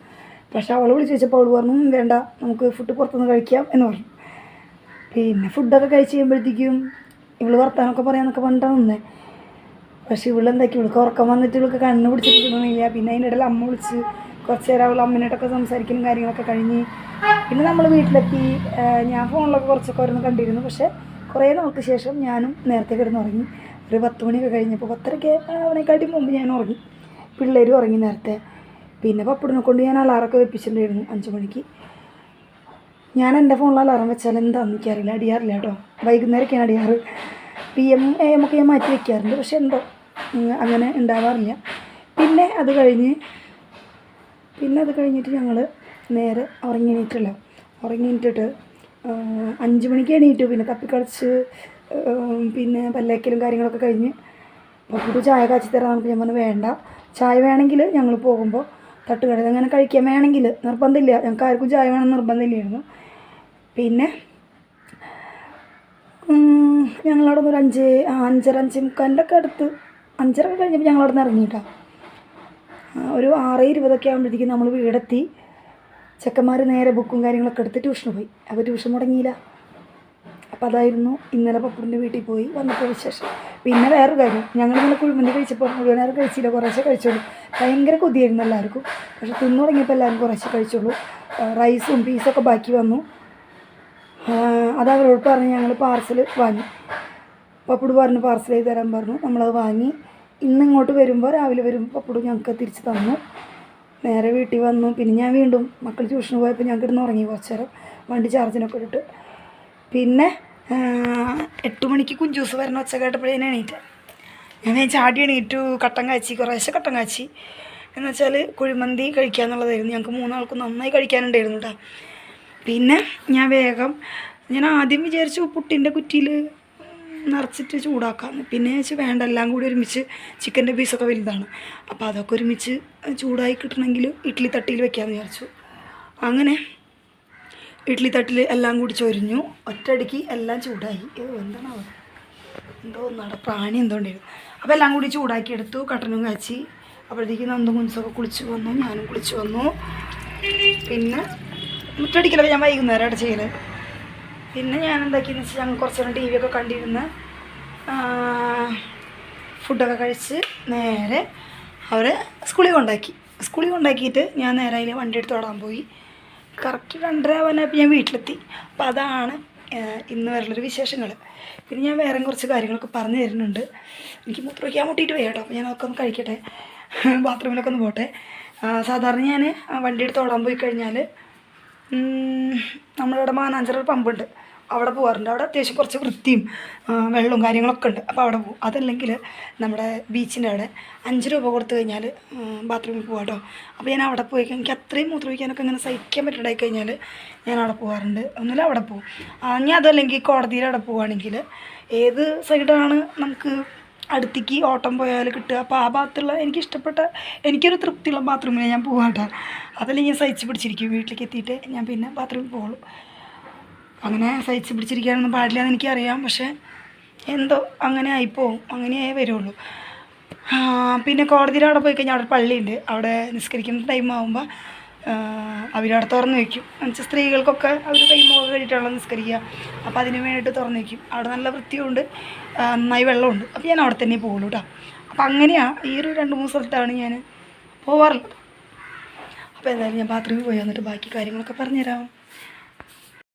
പക്ഷേ അവൾ വിളിച്ച് വെച്ചപ്പോൾ അവൾ പറഞ്ഞു വേണ്ട, നമുക്ക് ഫുഡ് പുറത്തുനിന്ന് കഴിക്കാം എന്ന് പറഞ്ഞു. പിന്നെ ഫുഡൊക്കെ കഴിച്ച് കഴിയുമ്പോഴത്തേക്കും ഇവൾ വർത്താനമൊക്കെ പറയാമെന്നൊക്കെ പറഞ്ഞിട്ടാണ് നിന്നേ. പക്ഷേ ഇവളെന്തൊക്കെ, ഇവൾക്ക് ഉറക്കം വന്നിട്ട് ഇവൾക്ക് കണ്ണ് പിടിച്ചിട്ടില്ല. പിന്നെ അതിൻ്റെ ഇടയിൽ അമ്മ വിളിച്ച് കുറച്ച് നേരം അവൾ അമ്മേനോട്ടൊക്കെ സംസാരിക്കുന്ന കാര്യങ്ങളൊക്കെ കഴിഞ്ഞ് പിന്നെ നമ്മൾ വീട്ടിലെത്തി. ഞാൻ ഫോണിലൊക്കെ കുറച്ചൊക്കെ ഓരോന്ന് കണ്ടിരുന്നു. പക്ഷേ കുറേ നാൾക്ക് ശേഷം ഞാനും നേരത്തെ കിടന്നുറങ്ങി. ഒരു 10 മണിയൊക്കെ കഴിഞ്ഞപ്പോൾ 10:30 അവനെക്കാട്ടി മുമ്പ് ഞാൻ ഉറങ്ങി. പിള്ളേരും ഉറങ്ങി നേരത്തെ. പിന്നെ പപ്പടിനെ കൊണ്ട് ഞാൻ അലാറൊക്കെ വെപ്പിച്ചിട്ടുണ്ടായിരുന്നു 5 മണിക്ക്. ഞാൻ എൻ്റെ ഫോണിൽ അലാറം വെച്ചാൽ എന്താണെന്ന് എനിക്കറിയില്ല, അടിയാറില്ല കേട്ടോ. വൈകുന്നേരമൊക്കെയാണ് അടിയാറ്. PM AM ഒക്കെ ഞാൻ മാറ്റി വയ്ക്കാറുണ്ട്, പക്ഷെ എന്തോ അങ്ങനെ ഉണ്ടാവാറില്ല. പിന്നെ അത് കഴിഞ്ഞിട്ട് ഞങ്ങൾ നേരെ ഉറങ്ങി എണീറ്റിട്ട് 5 മണിക്ക് എണീറ്റു. പിന്നെ തപ്പിക്കളിച്ച് പിന്നെ പല്ലേക്കലും കാര്യങ്ങളൊക്കെ കഴിഞ്ഞ് പപ്പു ചായ കാച്ചി തരാമെന്ന് ഞാൻ പറഞ്ഞു വേണ്ട, ചായ വേണമെങ്കിൽ ഞങ്ങൾ പോകുമ്പോൾ തട്ടുകടയിൽ അങ്ങനെ കഴിക്കാൻ വേണമെങ്കിൽ, നിർബന്ധമില്ല, ഞങ്ങൾക്ക് ആർക്കും ചായ വേണം നിർബന്ധമില്ലായിരുന്നു. പിന്നെ ഞങ്ങളവിടെ നിന്ന് ഒരു 5:30 അടുത്ത് 5:30 കഴിഞ്ഞപ്പോൾ ഞങ്ങളവിടെ നിന്ന് ഇറങ്ങിയിട്ടാണ്. ഒരു 6:20 ആകുമ്പോഴത്തേക്കും നമ്മൾ വീടെത്തി. ചെക്കന്മാർ നേരെ ബുക്കും കാര്യങ്ങളൊക്കെ എടുത്ത് ട്യൂഷന് പോയി. അപ്പോൾ ട്യൂഷൻ മുടങ്ങിയില്ല. അപ്പോൾ അതായിരുന്നു ഇന്നലെ പപ്പുവിൻ്റെ വീട്ടിൽ പോയി വന്നപ്പോൾ വിശേഷം. പിന്നെ വേറൊരു കാര്യം, ഞങ്ങളിങ്ങനെ കുഴിമന്തി കഴിച്ചപ്പോൾ മുഴുവനേരം കഴിച്ചില്ല, കുറേശ്ശെ കഴിച്ചോളൂ. ഭയങ്കര കൊതിയായിരുന്നു എല്ലാവർക്കും. പക്ഷെ തിന്നു തുടങ്ങിയപ്പോൾ എല്ലാവരും കുറേശ്ശെ കഴിച്ചോളൂ. റൈസും പീസൊക്കെ ബാക്കി വന്നു. അതവരോട് പറഞ്ഞ് ഞങ്ങൾ പാർസൽ വാങ്ങി. പപ്പുട് പറഞ്ഞു പാർസൽ ചെയ്ത് തരാൻ പറഞ്ഞു. നമ്മളത് വാങ്ങി. ഇന്നിങ്ങോട്ട് വരുമ്പോൾ രാവിലെ വരുമ്പോൾ പപ്പുട് ഞങ്ങൾക്ക് തിരിച്ച് തന്നു. നേരെ വീട്ടിൽ വന്നു. പിന്നെ ഞാൻ വീണ്ടും മക്കൾ ട്യൂഷന് പോയപ്പോൾ ഞാൻ കിടന്ന് ഉറങ്ങി കുറച്ച് നേരം, വണ്ടി ചാർജിനൊക്കെ ഇട്ടിട്ട്. പിന്നെ 8 മണിക്ക് കുഞ്ചൂസ് വരുന്ന ഒച്ച കേട്ടപ്പോഴേ ഞാൻ എണീറ്റ്. ഞാൻ ചാടി എണീറ്റു. കുറേശ്ശെ കട്ടൻ കാച്ചി എന്ന് വെച്ചാൽ കുഴിമന്തി കഴിക്കുക എന്നുള്ളതായിരുന്നു. ഞങ്ങൾക്ക് 3 ആൾക്കും നന്നായി കഴിക്കാനുണ്ടായിരുന്നു കേട്ടോ. പിന്നെ ഞാൻ ആദ്യം വിചാരിച്ചു പുട്ടിൻ്റെ കുറ്റിയിൽ നിറച്ചിട്ട് ചൂടാക്കാമെന്ന്. പിന്നെ വെച്ച് വേണ്ട, എല്ലാം കൂടി ഒരുമിച്ച്, ചിക്കൻ്റെ പീസൊക്കെ വലുതാണ്, അപ്പോൾ അതൊക്കെ ഒരുമിച്ച് ചൂടായി കിട്ടണമെങ്കിൽ ഇഡ്ഡലി തട്ടിയിൽ വെക്കാമെന്ന് വിചാരിച്ചു. അങ്ങനെ ഇഡ്ഡലി തട്ടിൽ എല്ലാം കൂടി ചൊരിഞ്ഞു. ഒറ്റയടിക്ക് എല്ലാം ചൂടായി. എന്താണ് എന്തോ പ്രാണി എന്തോ ഉണ്ടായിരുന്നു. അപ്പോൾ എല്ലാം കൂടി ചൂടാക്കി എടുത്തു. കട്ടനും കാച്ചി. അപ്പോഴത്തേക്ക് നന്ദും കുഞ്ചൊക്കെ കുളിച്ച് വന്നു, ഞാനും കുളിച്ച് വന്നു. പിന്നെ മുറ്റടിക്കലൊക്കെ ഞാൻ വൈകുന്നേരമായിട്ട് ചെയ്യല്. പിന്നെ ഞാൻ എന്താക്കിയെന്ന് വെച്ചാൽ ഞങ്ങൾ കുറച്ച് നേരം TV ഒക്കെ കണ്ടിരുന്ന് ഫുഡൊക്കെ കഴിച്ച് നേരെ അവരെ സ്കൂളിൽ കൊണ്ടാക്കിയിട്ട് ഞാൻ നേരെ അതിൽ വണ്ടി എടുത്ത് ഓടാൻ പോയി. കറക്റ്റ് 2:30 ആവാനായപ്പോൾ ഞാൻ വീട്ടിലെത്തി. അപ്പോൾ അതാണ് ഇന്ന് വരെയുള്ളൊരു വിശേഷങ്ങൾ. പിന്നെ ഞാൻ വേറെ കുറച്ച് കാര്യങ്ങളൊക്കെ പറഞ്ഞു തരുന്നുണ്ട്. എനിക്ക് മൂത്രമൊഴിക്കാൻ മുട്ടിയിട്ട് വയ്യ കേട്ടോ. അപ്പോൾ ഞാൻ അതൊക്കെ ഒന്ന് കഴിക്കട്ടെ, ബാത്റൂമിലൊക്കെ ഒന്ന് പോട്ടെ. സാധാരണ ഞാൻ വണ്ടി എടുത്ത് ഓടാൻ പോയി കഴിഞ്ഞാൽ നമ്മളിവിടെ മാനാഞ്ചിറ ഒരു പമ്പുണ്ട്, അവിടെ പോകാറുണ്ട്. അവിടെ അത്യാവശ്യം കുറച്ച് വൃത്തിയും വെള്ളവും കാര്യങ്ങളൊക്കെ ഉണ്ട്. അപ്പോൾ അവിടെ പോകും. അതല്ലെങ്കിൽ നമ്മുടെ ബീച്ചിൻ്റെ അവിടെ 5 രൂപ കൊടുത്തു കഴിഞ്ഞാൽ ബാത്റൂമിൽ പോകാം കേട്ടോ. അപ്പോൾ ഞാൻ അവിടെ പോയി എനിക്ക് അത്രയും മൂത്രമൊഴിക്കാനൊക്കെ ഇങ്ങനെ സഹിക്കാൻ പറ്റാണ്ടായി കഴിഞ്ഞാൽ ഞാൻ അവിടെ പോകാറുണ്ട്. ഒന്നുമില്ല അവിടെ പോകും. ഞാൻ അതല്ലെങ്കിൽ കോടതിയിൽ അവിടെ പോവുകയാണെങ്കിൽ ഏത് സൈഡാണ് നമുക്ക് അടുത്തേക്ക് ഓട്ടം പോയാൽ കിട്ടുക, അപ്പോൾ ആ ഭാഗത്തുള്ള എനിക്കൊരു തൃപ്തിയുള്ള ബാത്റൂമിൽ ഞാൻ പോകാട്ടോ. അതല്ലെങ്കിൽ ഞാൻ സഹിച്ച് പിടിച്ചിരിക്കും. വീട്ടിലേക്ക് എത്തിയിട്ട് ഞാൻ പിന്നെ ബാത്റൂമിൽ പോകുള്ളൂ. അങ്ങനെ സഹിച്ച് പിടിച്ചിരിക്കാനൊന്നും പാടില്ല എന്ന് എനിക്കറിയാം. പക്ഷേ എന്തോ അങ്ങനെ ആയിപ്പോവും, അങ്ങനെയായേ വരുള്ളൂ. പിന്നെ കോടതിയിൽ അവിടെ പോയി കഴിഞ്ഞാൽ അവിടെ പള്ളിയുണ്ട്. അവിടെ നിസ്കരിക്കുന്ന ടൈം ആകുമ്പോൾ അവരവിടെ തുറന്ന് വയ്ക്കും. എന്നുവെച്ചാൽ സ്ത്രീകൾക്കൊക്കെ അവർ കൈമുഖം കഴിഞ്ഞിട്ടാണല്ലോ നിസ്കരിക്കുക. അപ്പോൾ അതിന് വേണ്ടിയിട്ട് തുറന്ന് വയ്ക്കും. അവിടെ നല്ല വൃത്തിയുണ്ട്, നന്നായി വെള്ളമുണ്ട്. അപ്പോൾ ഞാൻ അവിടെ തന്നെ പോകുള്ളൂ കേട്ടോ. അപ്പോൾ അങ്ങനെയാണ് ഈ ഒരു 2-3 സ്ഥലത്താണ് ഞാൻ പോവാറുള്ളത്. അപ്പോൾ എന്തായാലും ഞാൻ ബാത്റൂമിൽ പോയി വന്നിട്ട് ബാക്കി കാര്യങ്ങളൊക്കെ പറഞ്ഞുതരാം.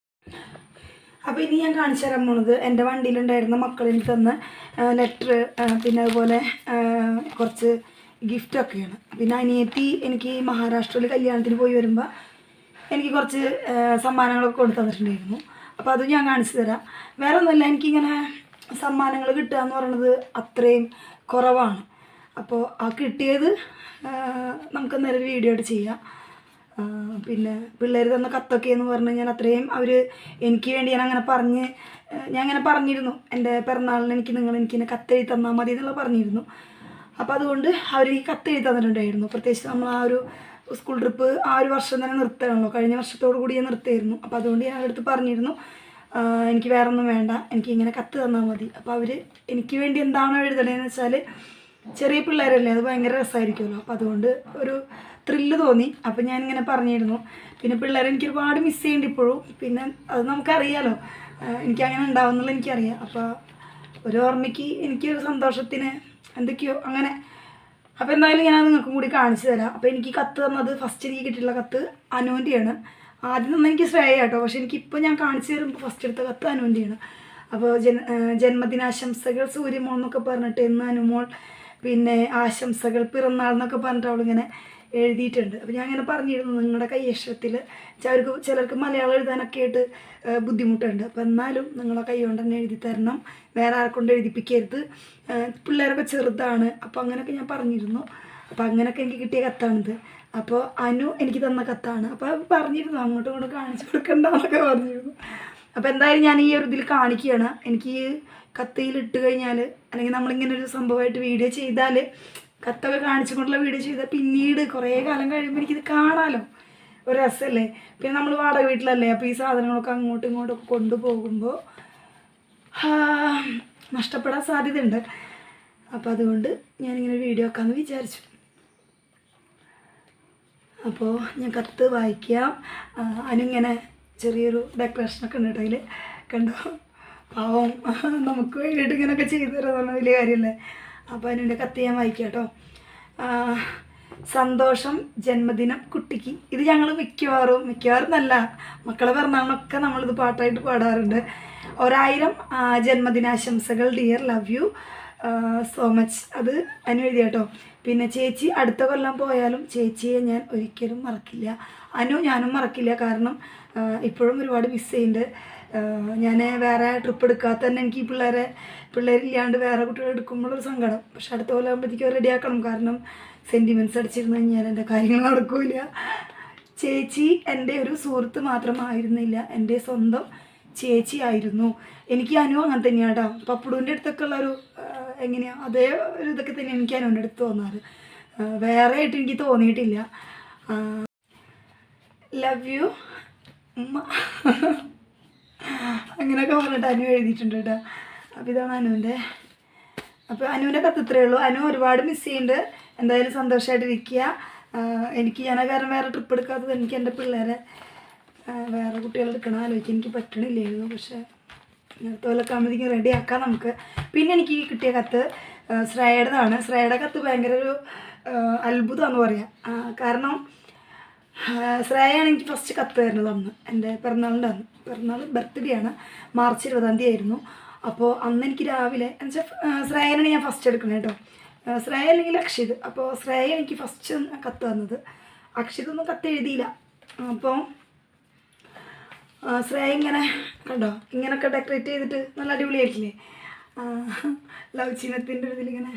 അപ്പോൾ ഇനി ഞാൻ കാണിച്ചു തരാൻ പോണത് എൻ്റെ വണ്ടിയിലുണ്ടായിരുന്ന മക്കളിൽ തന്ന ലെറ്റർ, പിന്നെ അതുപോലെ കുറച്ച് ഗിഫ്റ്റൊക്കെയാണ്. പിന്നെ അനിയത്തി എനിക്ക് മഹാരാഷ്ട്രയിൽ കല്യാണത്തിന് പോയി വരുമ്പോൾ എനിക്ക് കുറച്ച് സമ്മാനങ്ങളൊക്കെ കൊണ്ടു തന്നിട്ടുണ്ടായിരുന്നു. അപ്പോൾ അതും ഞാൻ കാണിച്ചു തരാം. വേറെ ഒന്നുമില്ല, എനിക്കിങ്ങനെ സമ്മാനങ്ങൾ കിട്ടുക എന്ന് പറയുന്നത് അത്രയും കുറവാണ്. അപ്പോൾ ആ കിട്ടിയത് നമുക്ക് നേരെ വീഡിയോ ആയിട്ട് ചെയ്യാം. പിന്നെ പിള്ളേർ തന്ന കത്തൊക്കെ എന്ന് പറഞ്ഞു കഴിഞ്ഞാൽ അത്രയും അവർ എനിക്ക് വേണ്ടി ഞാൻ അങ്ങനെ പറഞ്ഞിരുന്നു. എൻ്റെ പിറന്നാളിന് എനിക്കിങ്ങനെ കത്തെഴുതി തന്നാൽ മതി എന്നുള്ള പറഞ്ഞിരുന്നു. അപ്പോൾ അതുകൊണ്ട് അവർ ഈ കത്തെഴുതി തന്നിട്ടുണ്ടായിരുന്നു. പ്രത്യേകിച്ച് നമ്മൾ ആ ഒരു സ്കൂൾ ട്രിപ്പ് ആ ഒരു വർഷം തന്നെ നിർത്തണമല്ലോ, കഴിഞ്ഞ വർഷത്തോടു കൂടി ഞാൻ നിർത്തിയായിരുന്നു. അപ്പോൾ അതുകൊണ്ട് ഞാൻ അടുത്ത് പറഞ്ഞിരുന്നു എനിക്ക് വേറെ ഒന്നും വേണ്ട, എനിക്കിങ്ങനെ കത്ത് തന്നാൽ മതി. അപ്പോൾ അവർ എനിക്ക് വേണ്ടി എന്താണോ എഴുതണേന്ന് വെച്ചാൽ ചെറിയ പിള്ളേരല്ലേ, അത് ഭയങ്കര രസമായിരിക്കുമല്ലോ. അപ്പോൾ അതുകൊണ്ട് ഒരു ത്രില്ല് തോന്നി. അപ്പോൾ ഞാനിങ്ങനെ പറഞ്ഞിരുന്നു. പിന്നെ പിള്ളേരെ എനിക്ക് ഒരുപാട് മിസ് ചെയ്യുന്നുണ്ട് ഇപ്പോഴും. പിന്നെ അത് നമുക്കറിയാമല്ലോ, എനിക്കങ്ങനെ ഉണ്ടാവുമെന്നുള്ള എനിക്കറിയാം. അപ്പോൾ ഒരു ഓർമ്മയ്ക്ക് എനിക്കൊരു സന്തോഷത്തിന് എന്തൊക്കെയോ അങ്ങനെ. അപ്പോൾ എന്തായാലും ഞാൻ നിങ്ങൾക്കും കൂടി കാണിച്ചു തരാം. അപ്പോൾ എനിക്ക് കത്ത് തന്നത് ഫസ്റ്റ് എനിക്ക് കിട്ടിയിട്ടുള്ള കത്ത് അനുവിൻ്റെയാണ്. ആദ്യം തന്നെ എനിക്ക് ശ്രേയ കേട്ടോ, പക്ഷേ എനിക്കിപ്പോൾ ഞാൻ കാണിച്ചു തരുമ്പോൾ ഫസ്റ്റ് എടുത്ത കത്ത് അനുവിൻ്റെയാണ്. അപ്പോൾ ജന്മദിനാശംസകൾ സൂര്യമോൾ എന്നൊക്കെ പറഞ്ഞിട്ട് എന്ന് അനുമോൾ, പിന്നെ ആശംസകൾ പിറന്നാൾ എന്നൊക്കെ പറഞ്ഞിട്ട് അവളിങ്ങനെ എഴുതിയിട്ടുണ്ട്. അപ്പോൾ ഞാൻ ഇങ്ങനെ പറഞ്ഞിരുന്നു നിങ്ങളുടെ കൈയക്ഷരത്തിൽ ചിലർക്ക് മലയാളം എഴുതാനൊക്കെ ആയിട്ട് ബുദ്ധിമുട്ടുണ്ട്. അപ്പോൾ എന്നാലും നിങ്ങളെ കൈ കൊണ്ട് തന്നെ എഴുതി തരണം, വേറെ ആരെക്കൊണ്ട് എഴുതിപ്പിക്കരുത്, പിള്ളേരൊക്കെ ചെറുതാണ്. അപ്പോൾ അങ്ങനെയൊക്കെ ഞാൻ പറഞ്ഞിരുന്നു. അപ്പോൾ അങ്ങനെയൊക്കെ എനിക്ക് കിട്ടിയ കത്താണിത്. അപ്പോൾ അനു എനിക്ക് തന്ന കത്താണ്. അപ്പോൾ പറഞ്ഞിരുന്നു അങ്ങോട്ടും ഇങ്ങോട്ടും കാണിച്ചു കൊടുക്കണ്ടെന്നൊക്കെ പറഞ്ഞിരുന്നു. അപ്പോൾ എന്തായാലും ഞാൻ ഈ ഒരു ഇതിൽ കാണിക്കുകയാണ്. എനിക്ക് ഈ കത്തയിൽ ഇട്ട് കഴിഞ്ഞാൽ, അല്ലെങ്കിൽ നമ്മളിങ്ങനെ ഒരു സംഭവമായിട്ട് വീഡിയോ ചെയ്താൽ, കത്തൊക്കെ കാണിച്ചുകൊണ്ടുള്ള വീഡിയോ ചെയ്താൽ പിന്നീട് കുറേ കാലം കഴിയുമ്പോൾ എനിക്കിത് കാണാമല്ലോ, ഒരു രസമല്ലേ. പിന്നെ നമ്മൾ വാടക വീട്ടിലല്ലേ, അപ്പോൾ ഈ സാധനങ്ങളൊക്കെ അങ്ങോട്ടും ഇങ്ങോട്ടൊക്കെ കൊണ്ടുപോകുമ്പോൾ നഷ്ടപ്പെടാൻ സാധ്യതയുണ്ട്. അപ്പോൾ അതുകൊണ്ട് ഞാനിങ്ങനെ വീഡിയോ ആക്കാമെന്ന് വിചാരിച്ചു. അപ്പോൾ ഞാൻ കത്ത് വായിക്കാം. അതിനിങ്ങനെ ചെറിയൊരു ഡെക്കറേഷനൊക്കെ ഉണ്ട് കേട്ടോ അതിൽ, കണ്ടോ, പാവം നമുക്ക് വേണ്ടിയിട്ട് ഇങ്ങനെയൊക്കെ ചെയ്തു തരാമെന്ന് വലിയ കാര്യമല്ലേ. അപ്പോൾ അതിൻ്റെ കത്ത് ഞാൻ വായിക്കാം കേട്ടോ. സന്തോഷം ജന്മദിനം കുട്ടിക്ക്. ഇത് ഞങ്ങൾ മിക്കവാറും നല്ല മക്കളെ പിറന്നാളിനൊക്കെ നമ്മളിത് പാട്ടായിട്ട് പാടാറുണ്ട്. 1000 ജന്മദിനാശംസകൾ dear, love you so much. അത് അനു എഴുതിയ കേട്ടോ. പിന്നെ ചേച്ചി അടുത്ത കൊല്ലം പോയാലും ചേച്ചിയെ ഞാൻ ഒരിക്കലും മറക്കില്ല. അനു ഞാനും മറക്കില്ല. കാരണം ഇപ്പോഴും ഒരുപാട് മിസ് ചെയ്യുന്നുണ്ട്. ഞാൻ വേറെ ട്രിപ്പ് എടുക്കാത്ത തന്നെ എനിക്ക് ഈ പിള്ളേരില്ലാണ്ട് വേറെ കുട്ടികളെ എടുക്കുമ്പോഴൊരു സങ്കടം. പക്ഷെ അടുത്ത കൊല്ലം ആകുമ്പോഴത്തേക്കും റെഡിയാക്കണം. കാരണം സെൻറ്റിമെൻറ്റ്സ് അടിച്ചിരുന്നു കഴിഞ്ഞാൽ എൻ്റെ കാര്യങ്ങൾ നടക്കില്ല. ചേച്ചി എൻ്റെ ഒരു സുഹൃത്ത് മാത്രമായിരുന്നില്ല, എൻ്റെ സ്വന്തം ചേച്ചി ആയിരുന്നു. എനിക്ക് അനു അങ്ങനെ തന്നെയാണ് കേട്ടോ. പപ്പുടൂൻ്റെ അടുത്തൊക്കെ ഉള്ളൊരു എങ്ങനെയാണ് അതേ ഒരു ഇതൊക്കെ തന്നെ എനിക്ക് അനുവിൻ്റെ അടുത്ത് തോന്നാറ്. വേറെ ആയിട്ട് എനിക്ക് തോന്നിയിട്ടില്ല. ലവ് യു ഉമ്മ അങ്ങനെയൊക്കെ പറഞ്ഞിട്ട് അനു എഴുതിയിട്ടുണ്ട് കേട്ടോ. അപ്പോൾ ഇതാണ് അനുവിൻ്റെ. അപ്പോൾ അനുവിൻ്റെ കത്ത് ഇത്രയേ ഉള്ളൂ. അനു ഒരുപാട് മിസ് ചെയ്യുന്നുണ്ട്. എന്തായാലും സന്തോഷമായിട്ടിരിക്കുക. എനിക്ക് ഞാൻ കാരണം വേറെ ട്രിപ്പ് എടുക്കാത്തത് എനിക്ക് എൻ്റെ പിള്ളേരെ വേറെ കുട്ടികളെ എടുക്കണം ആലോചിക്കാൻ എനിക്ക് പറ്റണില്ലായിരുന്നു. പക്ഷേ നേരത്തെ പോലൊക്കെ ആകുമ്പോഴത്തേക്കും റെഡി ആക്കാം നമുക്ക്. പിന്നെ എനിക്ക് ഈ കിട്ടിയ കത്ത് ശ്രേയയുടേതാണ്. ശ്രേയയുടെ കത്ത് ഭയങ്കര ഒരു അത്ഭുതമാണെന്ന് പറയാം. കാരണം ശ്രേയയാണ് എനിക്ക് ഫസ്റ്റ് കത്ത് തരുന്നത് അന്ന് എൻ്റെ പിറന്നാളിൻ്റെ അന്ന്. ബർത്ത്ഡേ ആണ്, മാർച്ച് 20 ആയിരുന്നു. അപ്പോൾ അന്ന് എനിക്ക് രാവിലെ എന്നുവെച്ചാൽ ശ്രേയനാണ് ഞാൻ ഫസ്റ്റ് എടുക്കുന്നത് കേട്ടോ. ശ്രേയ അല്ലെങ്കിൽ അക്ഷിത്. അപ്പോൾ ശ്രേയ എനിക്ക് ഫസ്റ്റ് കത്ത് തന്നത്. അക്ഷിതൊന്നും കത്ത് എഴുതിയില്ല. അപ്പോൾ ശ്രേയ ഇങ്ങനെ കണ്ടോ ഇങ്ങനെയൊക്കെ ഡെക്കറേറ്റ് ചെയ്തിട്ട് നല്ല അടിപൊളിയായിട്ടില്ലേ, ലവ് ചിഹ്നത്തിൻ്റെ ഒരു ഇതിലിങ്ങനെ.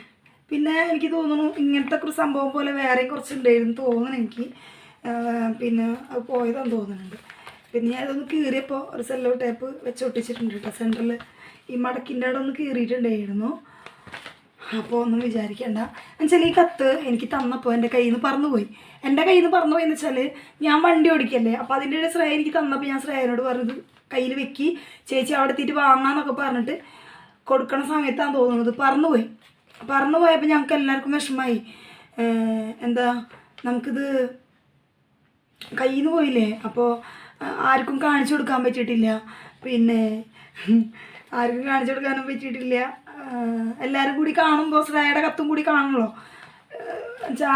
പിന്നെ എനിക്ക് തോന്നുന്നു ഇങ്ങനത്തെ ഒരു സംഭവം പോലെ വേറെയും കുറച്ചുണ്ടായിരുന്നു തോന്നുന്നു എനിക്ക്. പിന്നെ അത് പോയതാണെന്ന് തോന്നുന്നുണ്ട്. പിന്നെ ഞാൻ ഇതൊന്ന് കീറിയപ്പോൾ ഒരു സെല്ലോ ടേപ്പ് വെച്ച് ഒട്ടിച്ചിട്ടുണ്ട് കേട്ടോ സെൻറ്ററിൽ. ഈ മടക്കിൻ്റെ അവിടെ ഒന്ന് കീറിയിട്ടുണ്ടായിരുന്നു. അപ്പോൾ ഒന്നും വിചാരിക്കേണ്ട. എന്നുവെച്ചാൽ ഈ കത്ത് എനിക്ക് തന്നപ്പോൾ എൻ്റെ കയ്യിൽ നിന്ന് പറന്നുപോയി. എൻ്റെ കയ്യിൽ നിന്ന് പറന്നുപോയി എന്ന് വെച്ചാൽ ഞാൻ വണ്ടി ഓടിക്കല്ലേ. അപ്പോൾ അതിൻ്റെ ഒരു ശ്രേയ എനിക്ക് തന്നപ്പോൾ ഞാൻ ശ്രേയനോട് പറഞ്ഞത് കയ്യിൽ വെക്കി ചേച്ചി അവിടെ എത്തിയിട്ട് വാങ്ങാമെന്നൊക്കെ പറഞ്ഞിട്ട് കൊടുക്കണ സമയത്താണ് തോന്നുന്നത് പറന്നു പോയപ്പോൾ ഞങ്ങൾക്ക് എല്ലാവർക്കും വിഷമമായി. എന്താ നമുക്കിത് കയ്യിൽ നിന്ന് പോയില്ലേ. അപ്പോൾ ആർക്കും കാണിച്ചു കൊടുക്കാൻ പറ്റിയിട്ടില്ല. പിന്നെ ആർക്കും കാണിച്ചു കൊടുക്കാനും പറ്റിയിട്ടില്ല. എല്ലാവരും കൂടി കാണുമ്പോൾ ശ്രേയയുടെ കത്തും കൂടി കാണണമല്ലോ.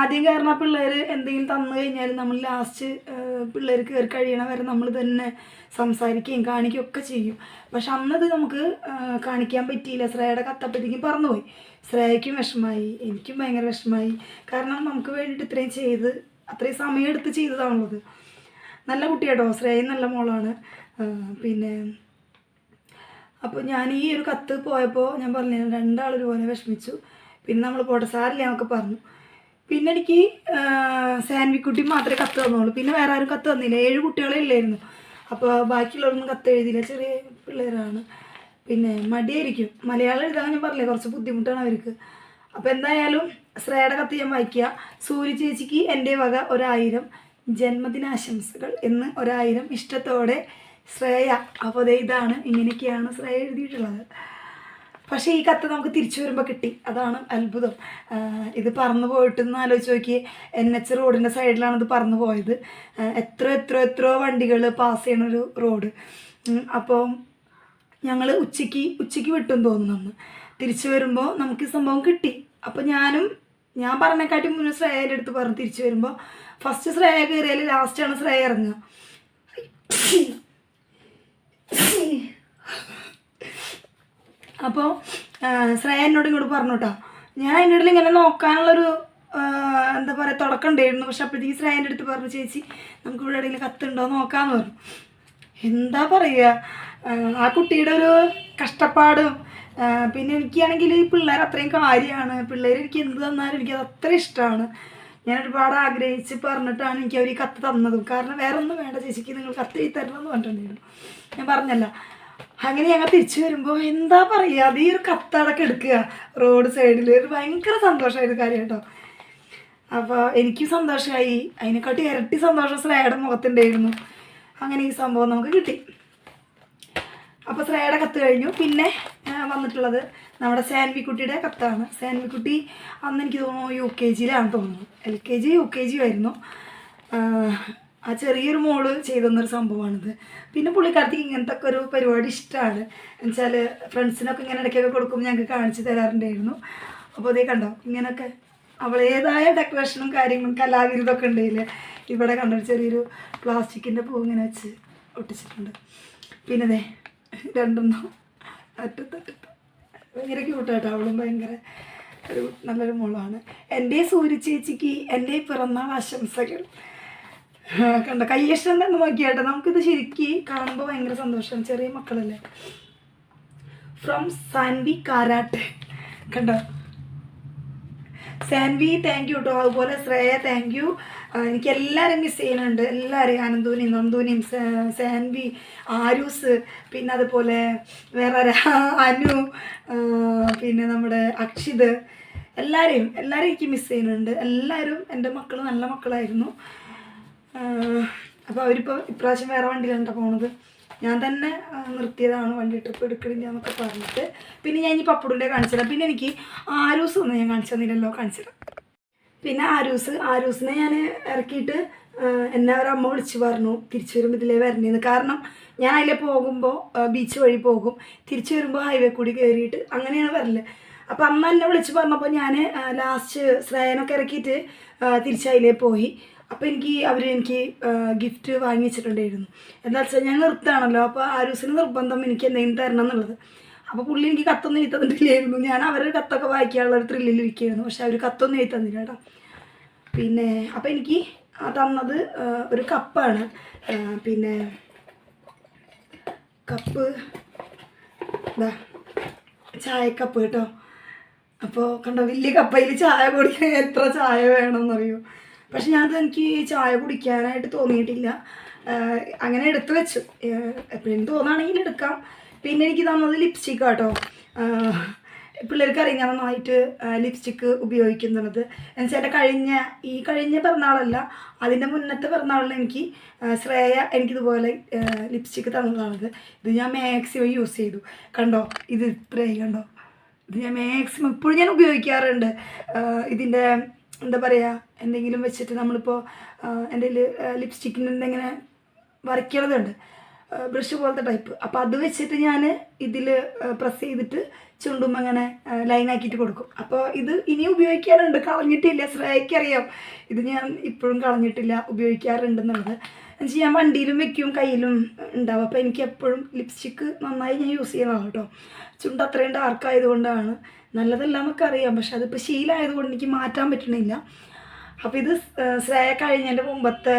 ആദ്യം കയറുന്ന പിള്ളേർ എന്തെങ്കിലും തന്നു കഴിഞ്ഞാൽ നമ്മൾ ലാസ്റ്റ് പിള്ളേർ കയറി കഴിയണ വരെ നമ്മൾ തന്നെ സംസാരിക്കുകയും കാണിക്കുകയും ഒക്കെ ചെയ്യും. പക്ഷെ അന്നത് നമുക്ക് കാണിക്കാൻ പറ്റിയില്ല. ശ്രേയയുടെ കത്തപ്പത്തേക്കും പറന്നുപോയി. ശ്രേയയ്ക്കും വിഷമമായി, എനിക്കും ഭയങ്കര വിഷമമായി. കാരണം നമുക്ക് വേണ്ടിയിട്ട് ഇത്രയും ചെയ്ത് അത്രയും സമയം എടുത്ത് ചെയ്തതാണുള്ളത്. നല്ല കുട്ടിയാട്ടോ ശ്രേയ, നല്ല മോളാണ്. പിന്നെ അപ്പോൾ ഞാൻ ഈ ഒരു കത്ത് പോയപ്പോൾ ഞാൻ പറഞ്ഞു രണ്ടാളൊരുപോലെ വിഷമിച്ചു. പിന്നെ നമ്മൾ പോട്ടെ സാരില്ല എന്നൊക്കെ പറഞ്ഞു. പിന്നെ എനിക്ക് സാൻവിക്കുട്ടി മാത്രമേ കത്ത് തന്നുള്ളൂ. പിന്നെ വേറെ ആരും കത്ത് തന്നില്ല. 7 കുട്ടികളെ ഇല്ലായിരുന്നു. അപ്പോൾ ബാക്കിയുള്ളവരൊന്നും കത്ത് എഴുതിയില്ല. ചെറിയ പിള്ളേരാണ്. പിന്നെ മടിയായിരിക്കും മലയാളം എഴുതാൻ. ഞാൻ പറഞ്ഞില്ലേ കുറച്ച് ബുദ്ധിമുട്ടാണ് അവർക്ക്. അപ്പോൾ എന്തായാലും ശ്രേയയുടെ കത്ത് ഞാൻ വായിക്കുക. സൂര്യ ചേച്ചിക്ക് എൻ്റെ വക 1000 ജന്മദിനാശംസകൾ എന്ന് 1000 ഇഷ്ടത്തോടെ ശ്രേയ. അപ്പോൾ അതേ ഇതാണ്, ഇങ്ങനെയൊക്കെയാണ് ശ്രേയ എഴുതിയിട്ടുള്ളത്. പക്ഷേ ഈ കത്ത് നമുക്ക് തിരിച്ചു വരുമ്പോൾ കിട്ടി. അതാണ് അത്ഭുതം. ഇത് പറന്നു പോയിട്ടെന്ന് ആലോചിച്ച് നോക്കിയേ. NH റോഡിൻ്റെ സൈഡിലാണ് ഇത് പറന്നു പോയത്. എത്രയോ വണ്ടികൾ പാസ് ചെയ്യണൊരു റോഡ്. അപ്പോൾ ഞങ്ങൾ ഉച്ചയ്ക്ക് വിട്ടെന്ന് തോന്നുന്നു അന്ന്. തിരിച്ചു വരുമ്പോൾ നമുക്ക് ഈ സംഭവം കിട്ടി. അപ്പോൾ ഞാൻ പറഞ്ഞേക്കാട്ടി മുന്നേ ശ്രേയൻ്റെ അടുത്ത് പറഞ്ഞു തിരിച്ചു വരുമ്പോൾ. ഫസ്റ്റ് ശ്രേയ കയറിയാൽ ലാസ്റ്റാണ് ശ്രേയ ഇറങ്ങുക. അപ്പോൾ ശ്രേയ എന്നോട് ഇങ്ങോട്ട് പറഞ്ഞു കേട്ടോ. ഞാൻ അതിൻ്റെ ഇടയിൽ ഇങ്ങനെ നോക്കാനുള്ളൊരു എന്താ പറയുക തുടക്കം ഉണ്ടായിരുന്നു. പക്ഷെ അപ്പോഴത്തേക്ക് ശ്രേയൻ്റെ അടുത്ത് പറഞ്ഞു, ചേച്ചി നമുക്ക് ഇവിടെ എവിടെയെങ്കിലും കത്തുണ്ടോ നോക്കാമെന്ന് പറഞ്ഞു. എന്താ പറയുക, ആ കുട്ടിയുടെ ഒരു കഷ്ടപ്പാടും പിന്നെ എനിക്കാണെങ്കിൽ ഈ പിള്ളേർ അത്രയും കാര്യമാണ്. പിള്ളേർ എനിക്ക് എന്ത് തന്നാലും എനിക്കത് അത്ര ഇഷ്ടമാണ്. ഞാൻ ഒരുപാട് ആഗ്രഹിച്ച് പറഞ്ഞിട്ടാണ് എനിക്ക് അവർ ഈ കത്ത് തന്നതും. കാരണം വേറെ ഒന്നും വേണ്ട ചേച്ചിക്ക്, നിങ്ങൾ കത്ത് എഴുതി തരണം എന്ന് പറഞ്ഞിട്ടുണ്ടായിരുന്നു. ഞാൻ പറഞ്ഞല്ല. അങ്ങനെ ഞങ്ങൾ തിരിച്ചു വരുമ്പോൾ എന്താ പറയുക, അത് ഈ ഒരു കത്തടക്കം എടുക്കുക റോഡ് സൈഡിൽ, ഒരു ഭയങ്കര സന്തോഷമായൊരു കാര്യം കേട്ടോ. അപ്പോൾ എനിക്കും സന്തോഷമായി. അതിനെക്കാട്ടി ഇരട്ടി സന്തോഷം ശ്രേയയുടെ മുഖത്തുണ്ടായിരുന്നു. അങ്ങനെ ഈ സംഭവം നമുക്ക് കിട്ടി. അപ്പോൾ ശ്രേയയുടെ കത്ത് കഴിഞ്ഞു. പിന്നെ വന്നിട്ടുള്ളത് നമ്മുടെ സാൻവിക്കുട്ടിയുടെ കത്താണ്. സാൻവിക്കുട്ടി അന്ന് എനിക്ക് തോന്നുന്നു UKG തോന്നുന്നു, LKG UKG ആയിരുന്നു. ആ ചെറിയൊരു മോള് ചെയ്തെന്നൊരു സംഭവമാണിത്. പിന്നെ പുള്ളിക്കാരത്തേക്ക് ഇങ്ങനത്തെ ഒക്കെ ഒരു പരിപാടി ഇഷ്ടമാണ്. എന്നുവെച്ചാൽ ഫ്രണ്ട്സിനൊക്കെ ഇങ്ങനെ ഇടയ്ക്കൊക്കെ കൊടുക്കുമ്പോൾ ഞങ്ങൾക്ക് കാണിച്ച് തരാറുണ്ടായിരുന്നു. അപ്പോൾ അതേ കണ്ടോ, ഇങ്ങനെയൊക്കെ അവളേതായ ഡെക്കറേഷനും കാര്യങ്ങളും കലാവിരുദ്ധമൊക്കെ ഉണ്ടായില്ലേ. ഇവിടെ കണ്ടോ ചെറിയൊരു പ്ലാസ്റ്റിക്കിൻ്റെ പൂ ഇങ്ങനെ വെച്ച് ഒട്ടിച്ചിട്ടുണ്ട്. പിന്നെ അതെ രണ്ടെണ്ണം അറ്റത്തട്ടിട്ട് ഭയങ്കര ക്യൂട്ടായിട്ടോ. അവളും ഭയങ്കര ഒരു നല്ലൊരു മോളാണ്. എൻ്റെ സൂര്യ ചേച്ചിക്ക് എൻ്റെ പിറന്നാൾ ആശംസകൾ. കണ്ടോ കയ്യഷ്ടം തന്നെ നോക്കിയാട്ടോ. നമുക്കിത് ശരിക്കും കാണുമ്പോൾ ഭയങ്കര സന്തോഷം. ചെറിയ മക്കളല്ലേ. ഫ്രം സാൻവി കാരാട്ട്. കണ്ടോ സാൻവി, താങ്ക് യു കേട്ടോ. അതുപോലെ ശ്രേയ താങ്ക് യു. എനിക്ക് എല്ലാവരും മിസ് ചെയ്യുന്നുണ്ട്, എല്ലാവരെയും. അനന്തൂനെയും നന്ദൂനെയും സാൻവി, ആരൂസ്, പിന്നെ അതുപോലെ വേറെ അനു, പിന്നെ നമ്മുടെ അക്ഷിത്, എല്ലാവരെയും എനിക്ക് മിസ് ചെയ്യുന്നുണ്ട്. എല്ലാവരും എൻ്റെ മക്കൾ നല്ല മക്കളായിരുന്നു. അപ്പോൾ അവരിപ്പോൾ ഇപ്രാവശ്യം വേറെ വണ്ടിയിലാണ് പോണത്. ഞാൻ തന്നെ നിർത്തിയതാണ്, വണ്ടി ട്രിപ്പ് എടുക്കണില്ല എന്നൊക്കെ പറഞ്ഞിട്ട്. പിന്നെ ഞാൻ ഇനി പപ്പുടിൻ്റെ കാണിച്ചുതരാം. പിന്നെ എനിക്ക് ആരൂസ് ഒന്നും ഞാൻ കാണിച്ചു തന്നില്ലല്ലോ, കാണിച്ചുതരാം. പിന്നെ ആരൂസിനെ ഞാൻ ഇറക്കിയിട്ട് എന്നെ അവരമ്മ വിളിച്ച് പറഞ്ഞു തിരിച്ചു വരുമ്പോൾ ഇതിലേ വരണേന്ന്. കാരണം ഞാൻ അതിലെ പോകുമ്പോൾ ബീച്ച് വഴി പോകും, തിരിച്ചു വരുമ്പോൾ ഹൈവേ കൂടി കയറിയിട്ട് അങ്ങനെയാണ് വരല്. അപ്പോൾ അമ്മ എന്നെ വിളിച്ച് പറഞ്ഞപ്പോൾ ഞാൻ ലാസ്റ്റ് ശ്രേയനൊക്കെ ഇറക്കിയിട്ട് തിരിച്ചതിലേ പോയി. അപ്പോൾ എനിക്ക് ഗിഫ്റ്റ് വാങ്ങി വെച്ചിട്ടുണ്ടായിരുന്നു. എന്താ വെച്ചാൽ ഞാൻ നിർത്തുകയാണല്ലോ, അപ്പോൾ ആരൂസിന് നിർബന്ധം എനിക്ക് എന്തെങ്കിലും തരണം എന്നുള്ളത്. അപ്പോൾ പുള്ളി എനിക്ക് കത്തൊന്നും എഴുതി തന്നിട്ടില്ലായിരുന്നു. ഞാൻ അവരുടെ കത്തൊക്കെ വായിക്കാനുള്ള ഒരു ത്രില്ലിലിരിക്കുകയായിരുന്നു. പക്ഷെ അവർ കത്തൊന്നും എഴുതി തന്നില്ല കേട്ടോ. പിന്നെ അപ്പോൾ എനിക്ക് തന്നത് ഒരു കപ്പാണ്. പിന്നെ കപ്പ് ഇതാ ചായക്കപ്പ് കേട്ടോ. അപ്പോൾ കണ്ടോ വലിയ കപ്പയിൽ ചായ കുടിക്കാൻ എത്ര ചായ വേണമെന്നറിയോ. പക്ഷെ എനിക്ക് ചായ കുടിക്കാനായിട്ട് തോന്നിയിട്ടില്ല. അങ്ങനെ എടുത്തു വെച്ചു, എപ്പോഴും തോന്നുകയാണെങ്കിൽ എടുക്കാം. പിന്നെ എനിക്ക് തന്നത് ലിപ്സ്റ്റിക്ക് കേട്ടോ. പിള്ളേർക്ക് അറിയാം ഞാൻ നന്നായിട്ട് ലിപ്സ്റ്റിക്ക് ഉപയോഗിക്കുന്നത്. എന്നുവെച്ചാൽ എൻ്റെ കഴിഞ്ഞ പിറന്നാളല്ല, അതിൻ്റെ മുന്നത്തെ പിറന്നാളിൽ എനിക്ക് ശ്രേയ എനിക്കിതുപോലെ ലിപ്സ്റ്റിക്ക് തന്നതാണിത്. ഇത് ഞാൻ മാക്സിമം യൂസ് ചെയ്തു. കണ്ടോ ഇത് ഇത്രയായി കണ്ടോ. ഇത് ഞാൻ മാക്സിമം ഇപ്പോഴും ഞാൻ ഉപയോഗിക്കാറുണ്ട്. ഇതിൻ്റെ എന്താ പറയുക, എന്തെങ്കിലും വെച്ചിട്ട് നമ്മളിപ്പോൾ എൻ്റെ ലിപ്സ്റ്റിക്കിന് എന്തെങ്കിലും വരയ്ക്കണതുണ്ട്, ബ്രഷ് പോലത്തെ ടൈപ്പ്. അപ്പോൾ അത് വെച്ചിട്ട് ഞാൻ ഇതിൽ പ്രസ് ചെയ്തിട്ട് ചുണ്ടും അങ്ങനെ ലൈനാക്കിയിട്ട് കൊടുക്കും. അപ്പോൾ ഇത് ഇനി ഉപയോഗിക്കാറുണ്ട്, കളഞ്ഞിട്ടില്ല. ശ്രേയക്കറിയാം ഇത് ഞാൻ ഇപ്പോഴും കളഞ്ഞിട്ടില്ല, ഉപയോഗിക്കാറുണ്ടെന്നുള്ളത്. എന്നുവെച്ചാൽ ഞാൻ വണ്ടിയിലും വെക്കും, കയ്യിലും ഉണ്ടാവും. അപ്പോൾ എനിക്ക് എപ്പോഴും ലിപ്സ്റ്റിക്ക് നന്നായി ഞാൻ യൂസ് ചെയ്യണം കേട്ടോ. ചുണ്ട് അത്രയും ഡാർക്കായതുകൊണ്ടാണ്. നല്ലതല്ല എന്നൊക്കെ അറിയാം, പക്ഷെ അതിപ്പോൾ ശീലമായതുകൊണ്ട് എനിക്ക് മാറ്റാൻ പറ്റണില്ല. അപ്പോൾ ഇത് ശ്രേയ കഴിഞ്ഞതിൻ്റെ മുമ്പത്തെ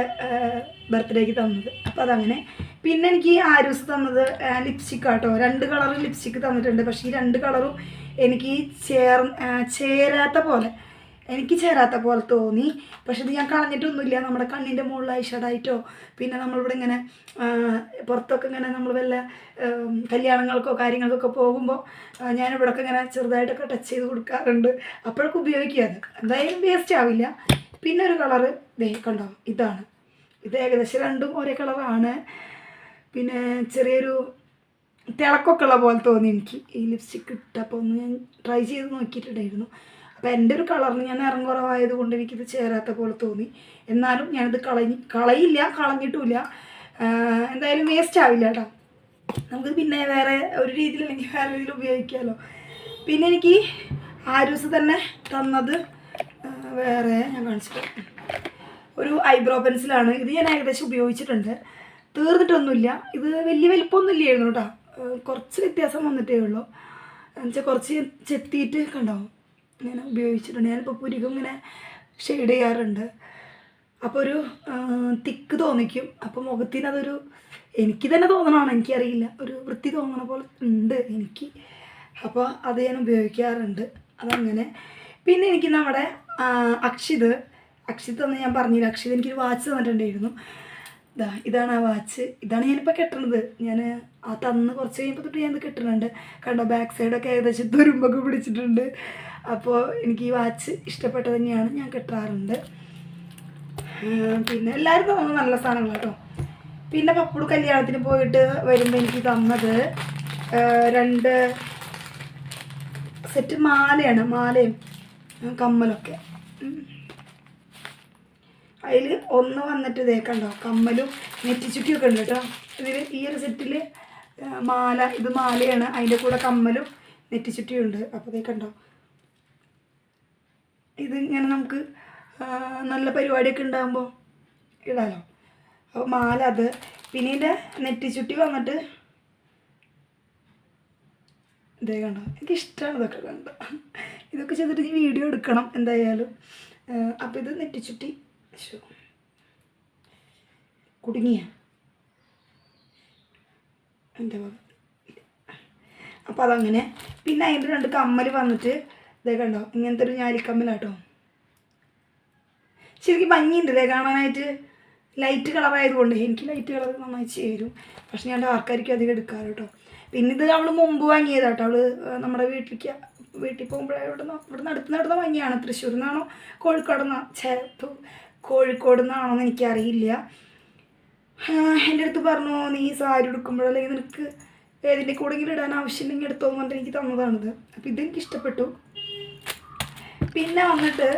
ബർത്ത്ഡേക്ക് തന്നത്. അപ്പോൾ അതങ്ങനെ. പിന്നെ എനിക്ക് ആരൂസ് തന്നത് ലിപ്സ്റ്റിക്ക് ആട്ടോ. 2 കളർ ലിപ്സ്റ്റിക്ക് തന്നിട്ടുണ്ട്. പക്ഷേ ഈ 2 കളറും എനിക്ക് ചേരാത്ത പോലെ തോന്നി. പക്ഷെ ഇത് ഞാൻ കളഞ്ഞിട്ടൊന്നുമില്ല. നമ്മുടെ കണ്ണിൻ്റെ മുകളിൽ ഐഷാഡായിട്ടോ, പിന്നെ നമ്മളിവിടെ ഇങ്ങനെ പുറത്തൊക്കെ ഇങ്ങനെ നമ്മൾ വല്ല കല്യാണങ്ങൾക്കോ കാര്യങ്ങൾക്കൊക്കെ പോകുമ്പോൾ ഞാനിവിടെയൊക്കെ ഇങ്ങനെ ചെറുതായിട്ടൊക്കെ ടച്ച് ചെയ്ത് കൊടുക്കാറുണ്ട്. അപ്പോഴൊക്കെ ഉപയോഗിക്കുക. അത് എന്തായാലും വേസ്റ്റ് ആവില്ല. പിന്നെ ഒരു കളറ് കണ്ടോ, ഇതാണ്. ഇത് ഏകദേശം രണ്ടും ഒരേ കളറാണ്. പിന്നെ ചെറിയൊരു തിളക്കൊക്കെ ഉള്ള പോലെ തോന്നി എനിക്ക് ഈ ലിപ്സ്റ്റിക്ക് ഇട്ടപ്പോൾ. ഒന്ന് ഞാൻ ട്രൈ ചെയ്ത് നോക്കിയിട്ടുണ്ടായിരുന്നു. അപ്പോൾ എൻ്റെ ഒരു കളറിന് ഞാൻ നിറം കുറവായത് കൊണ്ട് എനിക്കിത് ചേരാത്ത പോലെ തോന്നി. എന്നാലും ഞാനിത് കളഞ്ഞിട്ടുമില്ല. എന്തായാലും വേസ്റ്റ് ആവില്ല കേട്ടോ. നമുക്ക് പിന്നെ വേറെ ഒരു രീതിയിലല്ലെങ്കിൽ വേറെ രീതിയിൽ ഉപയോഗിക്കാമല്ലോ. പിന്നെ എനിക്ക് ആരൂസ് തന്നെ തന്നത് വേറെ ഞാൻ കാണിച്ചിട്ട് ഒരു ഐബ്രോ പെൻസിലാണ്. ഇത് ഞാൻ ഏകദേശം ഉപയോഗിച്ചിട്ടുണ്ട്, തീർന്നിട്ടൊന്നുമില്ല. ഇത് വലിയ വലിപ്പമൊന്നും ഇല്ലായിരുന്നു കേട്ടോ, കുറച്ച് വ്യത്യാസം വന്നിട്ടേ ഉള്ളൂ. എന്നുവെച്ചാൽ കുറച്ച് ചെത്തിയിട്ട് കണ്ടോ ഇങ്ങനെ ഉപയോഗിച്ചിട്ടുണ്ട്. ഞാനിപ്പോൾ പുരികം ഇങ്ങനെ ഷെയ്ഡ് ചെയ്യാറുണ്ട്. അപ്പോൾ ഒരു തിക്ക് തോന്നിക്കും. അപ്പോൾ മുഖത്തിനതൊരു എനിക്ക് തന്നെ തോന്നണമാണ്, എനിക്കറിയില്ല, ഒരു വൃത്തി തോന്നണ പോലെ ഉണ്ട് എനിക്ക്. അപ്പോൾ അത് ഞാൻ ഉപയോഗിക്കാറുണ്ട്. അതങ്ങനെ. പിന്നെ എനിക്ക് നമ്മുടെ അക്ഷിത് എന്ന് ഞാൻ പറഞ്ഞില്ല. അക്ഷിത് എനിക്കൊരു വാച്ച് തന്നിട്ടുണ്ടായിരുന്നു. ഇതാണ് ആ വാച്ച്. ഇതാണ് ഞാനിപ്പോൾ കെട്ടണത്. ഞാൻ ആ തന്ന് കുറച്ച് കഴിയുമ്പോൾ തൊട്ട് ഞാനത് കെട്ടുന്നുണ്ട്. കണ്ടോ ബാക്ക് സൈഡൊക്കെ ഏകദേശം തുരുമ്പൊക്കെ പിടിച്ചിട്ടുണ്ട്. അപ്പോൾ എനിക്ക് ഈ വാച്ച് ഇഷ്ടപ്പെട്ടത് തന്നെയാണ്, ഞാൻ കെട്ടാറുണ്ട്. പിന്നെ എല്ലാവരും തോന്നുന്നു നല്ല സാധനങ്ങൾ കേട്ടോ. പിന്നെ പപ്പുട് കല്യാണത്തിന് പോയിട്ട് വരുമ്പോൾ എനിക്ക് തന്നത് 2 സെറ്റ് മാലയാണ്, മാലയും കമ്മലൊക്കെ. അതിൽ ഒന്ന് വന്നിട്ട് ഇതേ കണ്ടോ കമ്മലും നെറ്റിച്ചുട്ടിയൊക്കെ ഉണ്ട് കേട്ടോ. ഇതിൽ ഈ ഒരു സെറ്റിൽ മാല, ഇത് മാലയാണ്, അതിൻ്റെ കൂടെ കമ്മലും നെറ്റിച്ചുട്ടിയും ഉണ്ട്. അപ്പോൾ ഇതേ കണ്ടോ, ഇതിങ്ങനെ നമുക്ക് നല്ല പരിപാടിയൊക്കെ ഉണ്ടാകുമ്പോൾ ഇടാലോ. അപ്പോൾ മാല അത്. പിന്നെ ഇതിൻ്റെ നെറ്റിച്ചുട്ടി വന്നിട്ട് ഇതേ കണ്ടോ, എനിക്കിഷ്ടമാണ് ഇതൊക്കെ കണ്ടോ. ഇതൊക്കെ ചെയ്തിട്ട് ഈ വീഡിയോ എടുക്കണം എന്തായാലും. അപ്പോൾ ഇത് നെറ്റിച്ചുട്ടി കുടുങ്ങിയ എന്താ. അപ്പോൾ അതങ്ങനെ. പിന്നെ അതിൻ്റെ 2 കമ്മൽ വന്നിട്ട് ഇതേ കണ്ടോ, ഇങ്ങനത്തെ ഒരു ഞാലിക്കമ്മലാട്ടോ. ശരിക്കും ഭംഗിയുണ്ടല്ലേ കാണാനായിട്ട്. ലൈറ്റ് കളറായതുകൊണ്ട് എനിക്ക് ലൈറ്റ് കളർ നന്നായി ചേരും. പക്ഷെ ഞാൻ ഡാർക്കായിരിക്കും അധികം എടുക്കാറ് കേട്ടോ. പിന്നെ ഇത് അവൾ മുമ്പ് വാങ്ങിയതാട്ടോ. അവൾ നമ്മുടെ വീട്ടിൽ പോകുമ്പോഴേ ഇവിടെ നടത്തുന്ന ഭംഗിയാണ്. തൃശ്ശൂരിൽ നിന്നാണോ കോഴിക്കോട് നിന്നാണോ എന്ന് എനിക്കറിയില്ല. എൻ്റെ അടുത്ത് പറഞ്ഞു, നീ സാരി ഉടുക്കുമ്പോഴല്ലെങ്കിൽ നിനക്ക് ഏതിൻ്റെ കൂടെങ്കിലും ഇടാൻ ആവശ്യമില്ലെങ്കിൽ എടുത്തോ എന്ന് പറഞ്ഞിട്ട് എനിക്ക് തന്നതാണിത്. അപ്പോൾ ഇതെനിക്ക് ഇഷ്ടപ്പെട്ടു. പിന്നെ വന്നിട്ട്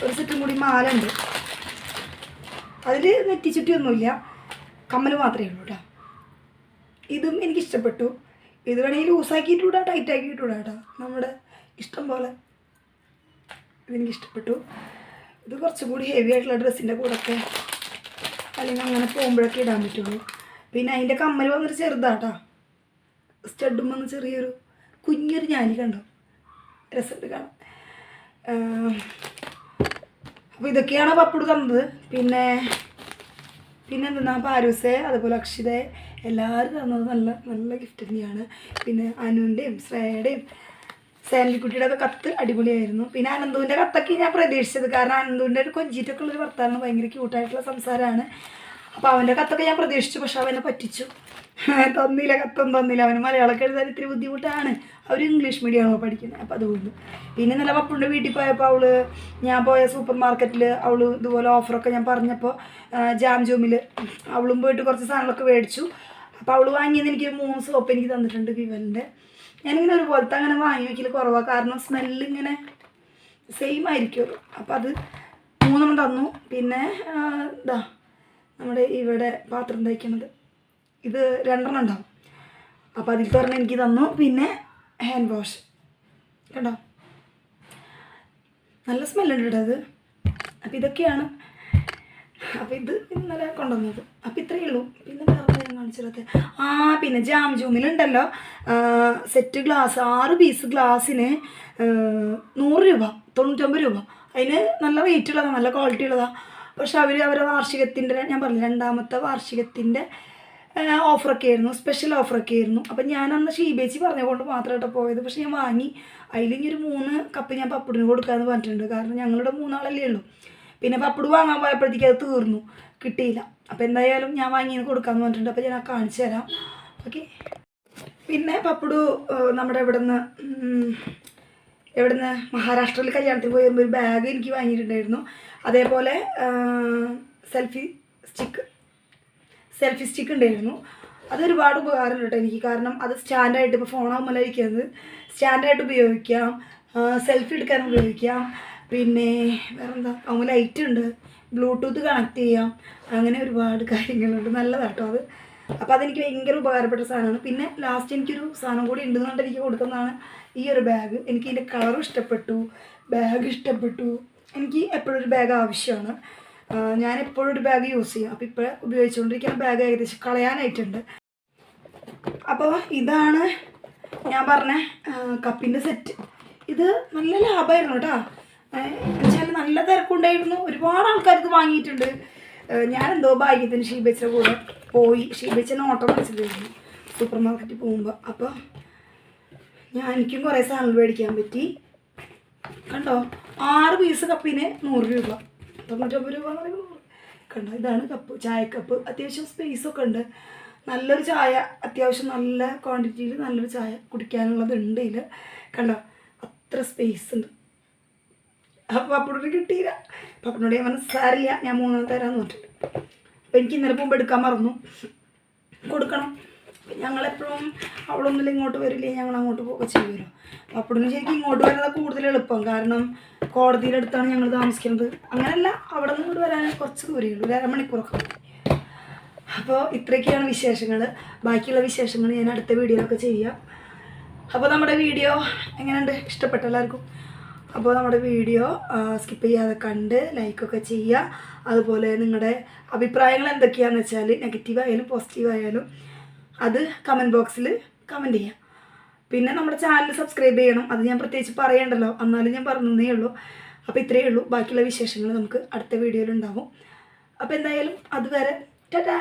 ഒരു സെറ്റും കൂടി മാല ഉണ്ട്. അതിൽ നെറ്റിച്ചുട്ടിയൊന്നുമില്ല, കമ്മൽ മാത്രമേ ഉള്ളൂ കേട്ടോ. ഇതും എനിക്കിഷ്ടപ്പെട്ടു. ഇത് വേണമെങ്കിൽ ലൂസാക്കിയിട്ട് വിടാം, ടൈറ്റാക്കിയിട്ട് വിടാം കേട്ടോ, നമ്മുടെ ഇഷ്ടം പോലെ. ഇതെനിക്കിഷ്ടപ്പെട്ടു. ഇത് കുറച്ചുകൂടി ഹെവി ആയിട്ടുള്ള ഡ്രസ്സിൻ്റെ കൂടെയൊക്കെ അല്ലെങ്കിൽ അങ്ങനെ പോകുമ്പോഴൊക്കെ ഇടാൻ പറ്റുള്ളൂ. പിന്നെ അതിൻ്റെ കമ്മൽ വന്നിട്ട് ചെറുതാട്ടോ, സ്റ്റഡും വന്ന് ചെറിയൊരു കുഞ്ഞൊരു ഞാലി കണ്ടോ, രസമുണ്ട് കാണാം. അപ്പോൾ ഇതൊക്കെയാണ് പപ്പുട് തന്നത്. പിന്നെ എന്തെന്നാ പാരൂസേ അതുപോലെ അക്ഷിതയെ എല്ലാവരും തന്നത് നല്ല നല്ല ഗിഫ്റ്റ് തന്നെയാണ്. പിന്നെ അനുവിൻ്റെയും ശ്രേയയുടെയും സാൻവിക്കുട്ടിയുടെ ഒക്കെ കത്ത് അടിപൊളിയായിരുന്നു. പിന്നെ അനന്തുവിൻ്റെ കത്തൊക്കെ ഞാൻ പ്രതീക്ഷിച്ചത്, കാരണം അനന്തുവിൻ്റെ ഒരു കൊഞ്ചിറ്റൊക്കെ ഉള്ളൊരു വർത്താനം, ഭയങ്കര ക്യൂട്ടായിട്ടുള്ള സംസാരമാണ്. അപ്പോൾ അവൻ്റെ കത്തൊക്കെ ഞാൻ പ്രതീക്ഷിച്ചു, പക്ഷെ അവനെ പറ്റിച്ചു, തന്നില്ല, കത്തൊന്നും തന്നില്ല. അവന് മലയാളമൊക്കെ എഴുതാൻ ഇത്തിരി ബുദ്ധിമുട്ടാണ്. അവർ ഇംഗ്ലീഷ് മീഡിയമാണോ പഠിക്കുന്നത്, അപ്പോൾ അതുകൊണ്ട്. പിന്നെ നല്ല പപ്പുൻ്റെ വീട്ടിൽ പോയപ്പോൾ ഞാൻ പോയ സൂപ്പർ മാർക്കറ്റിൽ അവൾ ഇതുപോലെ ഓഫറൊക്കെ ഞാൻ പറഞ്ഞപ്പോൾ ജാം ജൂമിൽ അവളും പോയിട്ട് കുറച്ച് സാധനങ്ങളൊക്കെ മേടിച്ചു. അപ്പോൾ അവൾ വാങ്ങിയത് എനിക്ക് 3 സോപ്പ് എനിക്ക് തന്നിട്ടുണ്ട് വിവലിൻ്റെ. ഞാനിങ്ങനെ ഒരു പോലത്തെ അങ്ങനെ വാങ്ങി വയ്ക്കൽ കുറവാണ്, കാരണം സ്മെല്ലിങ്ങനെ സെയിം ആയിരിക്കുമല്ലോ. അപ്പോൾ അത് 3 തന്നു. പിന്നെ ഇതാ നമ്മുടെ ഇവിടെ പാത്രം തയ്ക്കണത്, ഇത് 2 ഉണ്ടാവും. അപ്പോൾ അതിൽ പറഞ്ഞ് എനിക്ക് തന്നു. പിന്നെ ഹാൻഡ് വാഷ് കണ്ടോ, നല്ല സ്മെല്ലുണ്ട് കേട്ടോ അത്. അപ്പോൾ ഇതൊക്കെയാണ്. അപ്പോൾ ഇത് ഇന്നലെ കൊണ്ടുവന്നത്. അപ്പോൾ ഇത്രയേ ഉള്ളൂ. പിന്നെ വേറെ ഞാൻ കാണിച്ചിടത്തെ പിന്നെ ജാം ജൂമിലുണ്ടല്ലോ സെറ്റ് ഗ്ലാസ് 6 പീസ് ഗ്ലാസ്സിന് 100 രൂപ, 99 രൂപ. അതിന് നല്ല റേറ്റ് ഉള്ളതാണ്, നല്ല ക്വാളിറ്റി ഉള്ളതാണ്. പക്ഷെ അവരുടെ വാർഷികത്തിൻ്റെ, ഞാൻ പറഞ്ഞില്ല 2ാമത്തെ വാർഷികത്തിൻ്റെ ഓഫറൊക്കെ ആയിരുന്നു, സ്പെഷ്യൽ ഓഫറൊക്കെ ആയിരുന്നു. അപ്പം ഞാനന്ന് ഷീബേച്ചി പറഞ്ഞുകൊണ്ട് മാത്രമായിട്ട് പോയത്. പക്ഷെ ഞാൻ വാങ്ങി. അതിലിങ്ങനെ ഒരു 3 കപ്പ് ഞാൻ പപ്പുടിന് കൊടുക്കാമെന്ന് പറഞ്ഞിട്ടുണ്ട്, കാരണം ഞങ്ങളുടെ 3 ആളല്ലേ ഉള്ളൂ. പിന്നെ പപ്പുട് വാങ്ങാൻ പോയപ്പോഴത്തേക്ക് അത് തീർന്നു, കിട്ടിയില്ല. അപ്പോൾ എന്തായാലും ഞാൻ വാങ്ങിയത് കൊടുക്കാമെന്ന് പറഞ്ഞിട്ടുണ്ട്. അപ്പോൾ ഞാൻ കാണിച്ചു തരാം. ഓക്കെ. പിന്നെ പപ്പുടു നമ്മുടെ എവിടുന്ന് മഹാരാഷ്ട്രയിൽ കല്യാണത്തിന് പോയി ഒരു ബാഗ് എനിക്ക് വാങ്ങിയിട്ടുണ്ടായിരുന്നു. അതേപോലെ സെൽഫി സ്റ്റിക്ക് ഉണ്ടായിരുന്നു. അതൊരുപാട് ഉപകാരമുണ്ട് കേട്ടോ എനിക്ക്, കാരണം അത് സ്റ്റാൻഡായിട്ട് ഇപ്പോൾ ഫോണാകുമ്പോൾ ഇരിക്കുന്നത് സ്റ്റാൻഡായിട്ട് ഉപയോഗിക്കാം, സെൽഫി എടുക്കാൻ ഉപയോഗിക്കാം. പിന്നെ വേറെന്താ, ആകുമ്പോൾ ലൈറ്റ് ഉണ്ട്, ബ്ലൂടൂത്ത് കണക്ട് ചെയ്യാം, അങ്ങനെ ഒരുപാട് കാര്യങ്ങളുണ്ട്. നല്ലതാട്ടോ അത്. അപ്പോൾ അതെനിക്ക് ഭയങ്കര ഉപകാരപ്പെട്ട സാധനമാണ്. പിന്നെ ലാസ്റ്റ് എനിക്കൊരു സാധനം കൂടി ഉണ്ടെന്നുകൊണ്ട് എനിക്ക് കൊടുക്കുന്നതാണ് ഈ ഒരു ബാഗ്. എനിക്ക് ഇതിൻ്റെ കളറും ഇഷ്ടപ്പെട്ടു, ബാഗ് ഇഷ്ടപ്പെട്ടു. എനിക്ക് എപ്പോഴും ഒരു ബാഗ് ആവശ്യമാണ്. ഞാൻ എപ്പോഴും ഒരു ബാഗ് യൂസ് ചെയ്യും. അപ്പോൾ ഇപ്പോൾ ഉപയോഗിച്ചുകൊണ്ടിരിക്കുന്ന ബാഗ് ഏകദേശം കളയാനായിട്ടുണ്ട്. അപ്പോൾ ഇതാണ് ഞാൻ പറഞ്ഞ കപ്പിൻ്റെ സെറ്റ് ഇത് നല്ല ലാഭമായിരുന്നു കേട്ടോ. എന്നുവെച്ചാൽ നല്ല തിരക്കുണ്ടായിരുന്നു, ഒരുപാട് ആൾക്കാർ ഇത് വാങ്ങിയിട്ടുണ്ട്. ഞാനെന്തോ ഭാഗ്യത്തിന് ഷീബച്ചയുടെ കൂടെ പോയി, ഷീബച്ചനെ ഓട്ടം വിളിച്ചിട്ടുണ്ടായിരുന്നു സൂപ്പർ മാർക്കറ്റിൽ പോകുമ്പോൾ. അപ്പോൾ എനിക്കും കുറേ സാധനങ്ങൾ മേടിക്കാൻ പറ്റി. കണ്ടോ 6 പീസ് കപ്പിന് 100 രൂപ, 99 രൂപ എന്ന് പറയുമ്പോൾ 100. കണ്ടോ ഇതാണ് കപ്പ്, ചായക്കപ്പ്. അത്യാവശ്യം സ്പേസൊക്കെ ഉണ്ട്. നല്ലൊരു ചായ, അത്യാവശ്യം നല്ല ക്വാണ്ടിറ്റിയിൽ നല്ലൊരു ചായ കുടിക്കാനുള്ളതുണ്ട് ഇതിൽ. കണ്ടോ അത്ര സ്പേസ് ഉണ്ട്. അപ്പോൾ പപ്പടോട് കിട്ടിയില്ല. പപ്പടോട് ഞാൻ മനസ്സാരില്ല, ഞാൻ 3 തരാമെന്ന് പറഞ്ഞിട്ടുണ്ട്. അപ്പോൾ എനിക്ക് ഇന്നലെ പോകുമ്പോൾ എടുക്കാൻ മറന്നു, കൊടുക്കണം. ഞങ്ങളെപ്പോഴും അവളൊന്നുമില്ല ഇങ്ങോട്ട് വരില്ലേ, ഞങ്ങൾ അങ്ങോട്ട് പോവുക ചെയ്യുമല്ലോ. പപ്പടിന് ശരിക്കും ഇങ്ങോട്ട് വരുന്നത് കൂടുതൽ എളുപ്പം, കാരണം കോടതിയുടെ അടുത്താണ് ഞങ്ങൾ താമസിക്കുന്നത്. അങ്ങനെയല്ല, അവിടെ നിന്ന് ഇങ്ങോട്ട് വരാൻ കുറച്ച് ദൂരമുള്ളൂ, 1 അരമണിക്കൂറൊക്കെ. അപ്പോൾ ഇത്രയൊക്കെയാണ് വിശേഷങ്ങൾ. ബാക്കിയുള്ള വിശേഷങ്ങൾ ഞാൻ അടുത്ത വീഡിയോയിലൊക്കെ ചെയ്യാം. അപ്പോൾ നമ്മുടെ വീഡിയോ എങ്ങനെയുണ്ട്, ഇഷ്ടപ്പെട്ട എല്ലാവർക്കും? അപ്പോൾ നമ്മുടെ വീഡിയോ സ്കിപ്പ് ചെയ്യാതെ കണ്ട് ലൈക്കൊക്കെ ചെയ്യുക. അതുപോലെ നിങ്ങളുടെ അഭിപ്രായങ്ങൾ എന്തൊക്കെയാണെന്ന് വെച്ചാൽ നെഗറ്റീവ് ആയാലും പോസിറ്റീവ് ആയാലും അത് കമൻറ്റ് ബോക്സിൽ കമൻറ്റ് ചെയ്യാം. പിന്നെ നമ്മുടെ ചാനൽ സബ്സ്ക്രൈബ് ചെയ്യണം, അത് ഞാൻ പ്രത്യേകിച്ച് പറയണ്ടല്ലോ, എന്നാലും ഞാൻ പറഞ്ഞതേ ഉള്ളൂ. അപ്പോൾ ഇത്രയേ ഉള്ളൂ. ബാക്കിയുള്ള വിശേഷങ്ങൾ നമുക്ക് അടുത്ത വീഡിയോയിൽ ഉണ്ടാവും. അപ്പോൾ എന്തായാലും അതുവരെ ടാറ്റാ.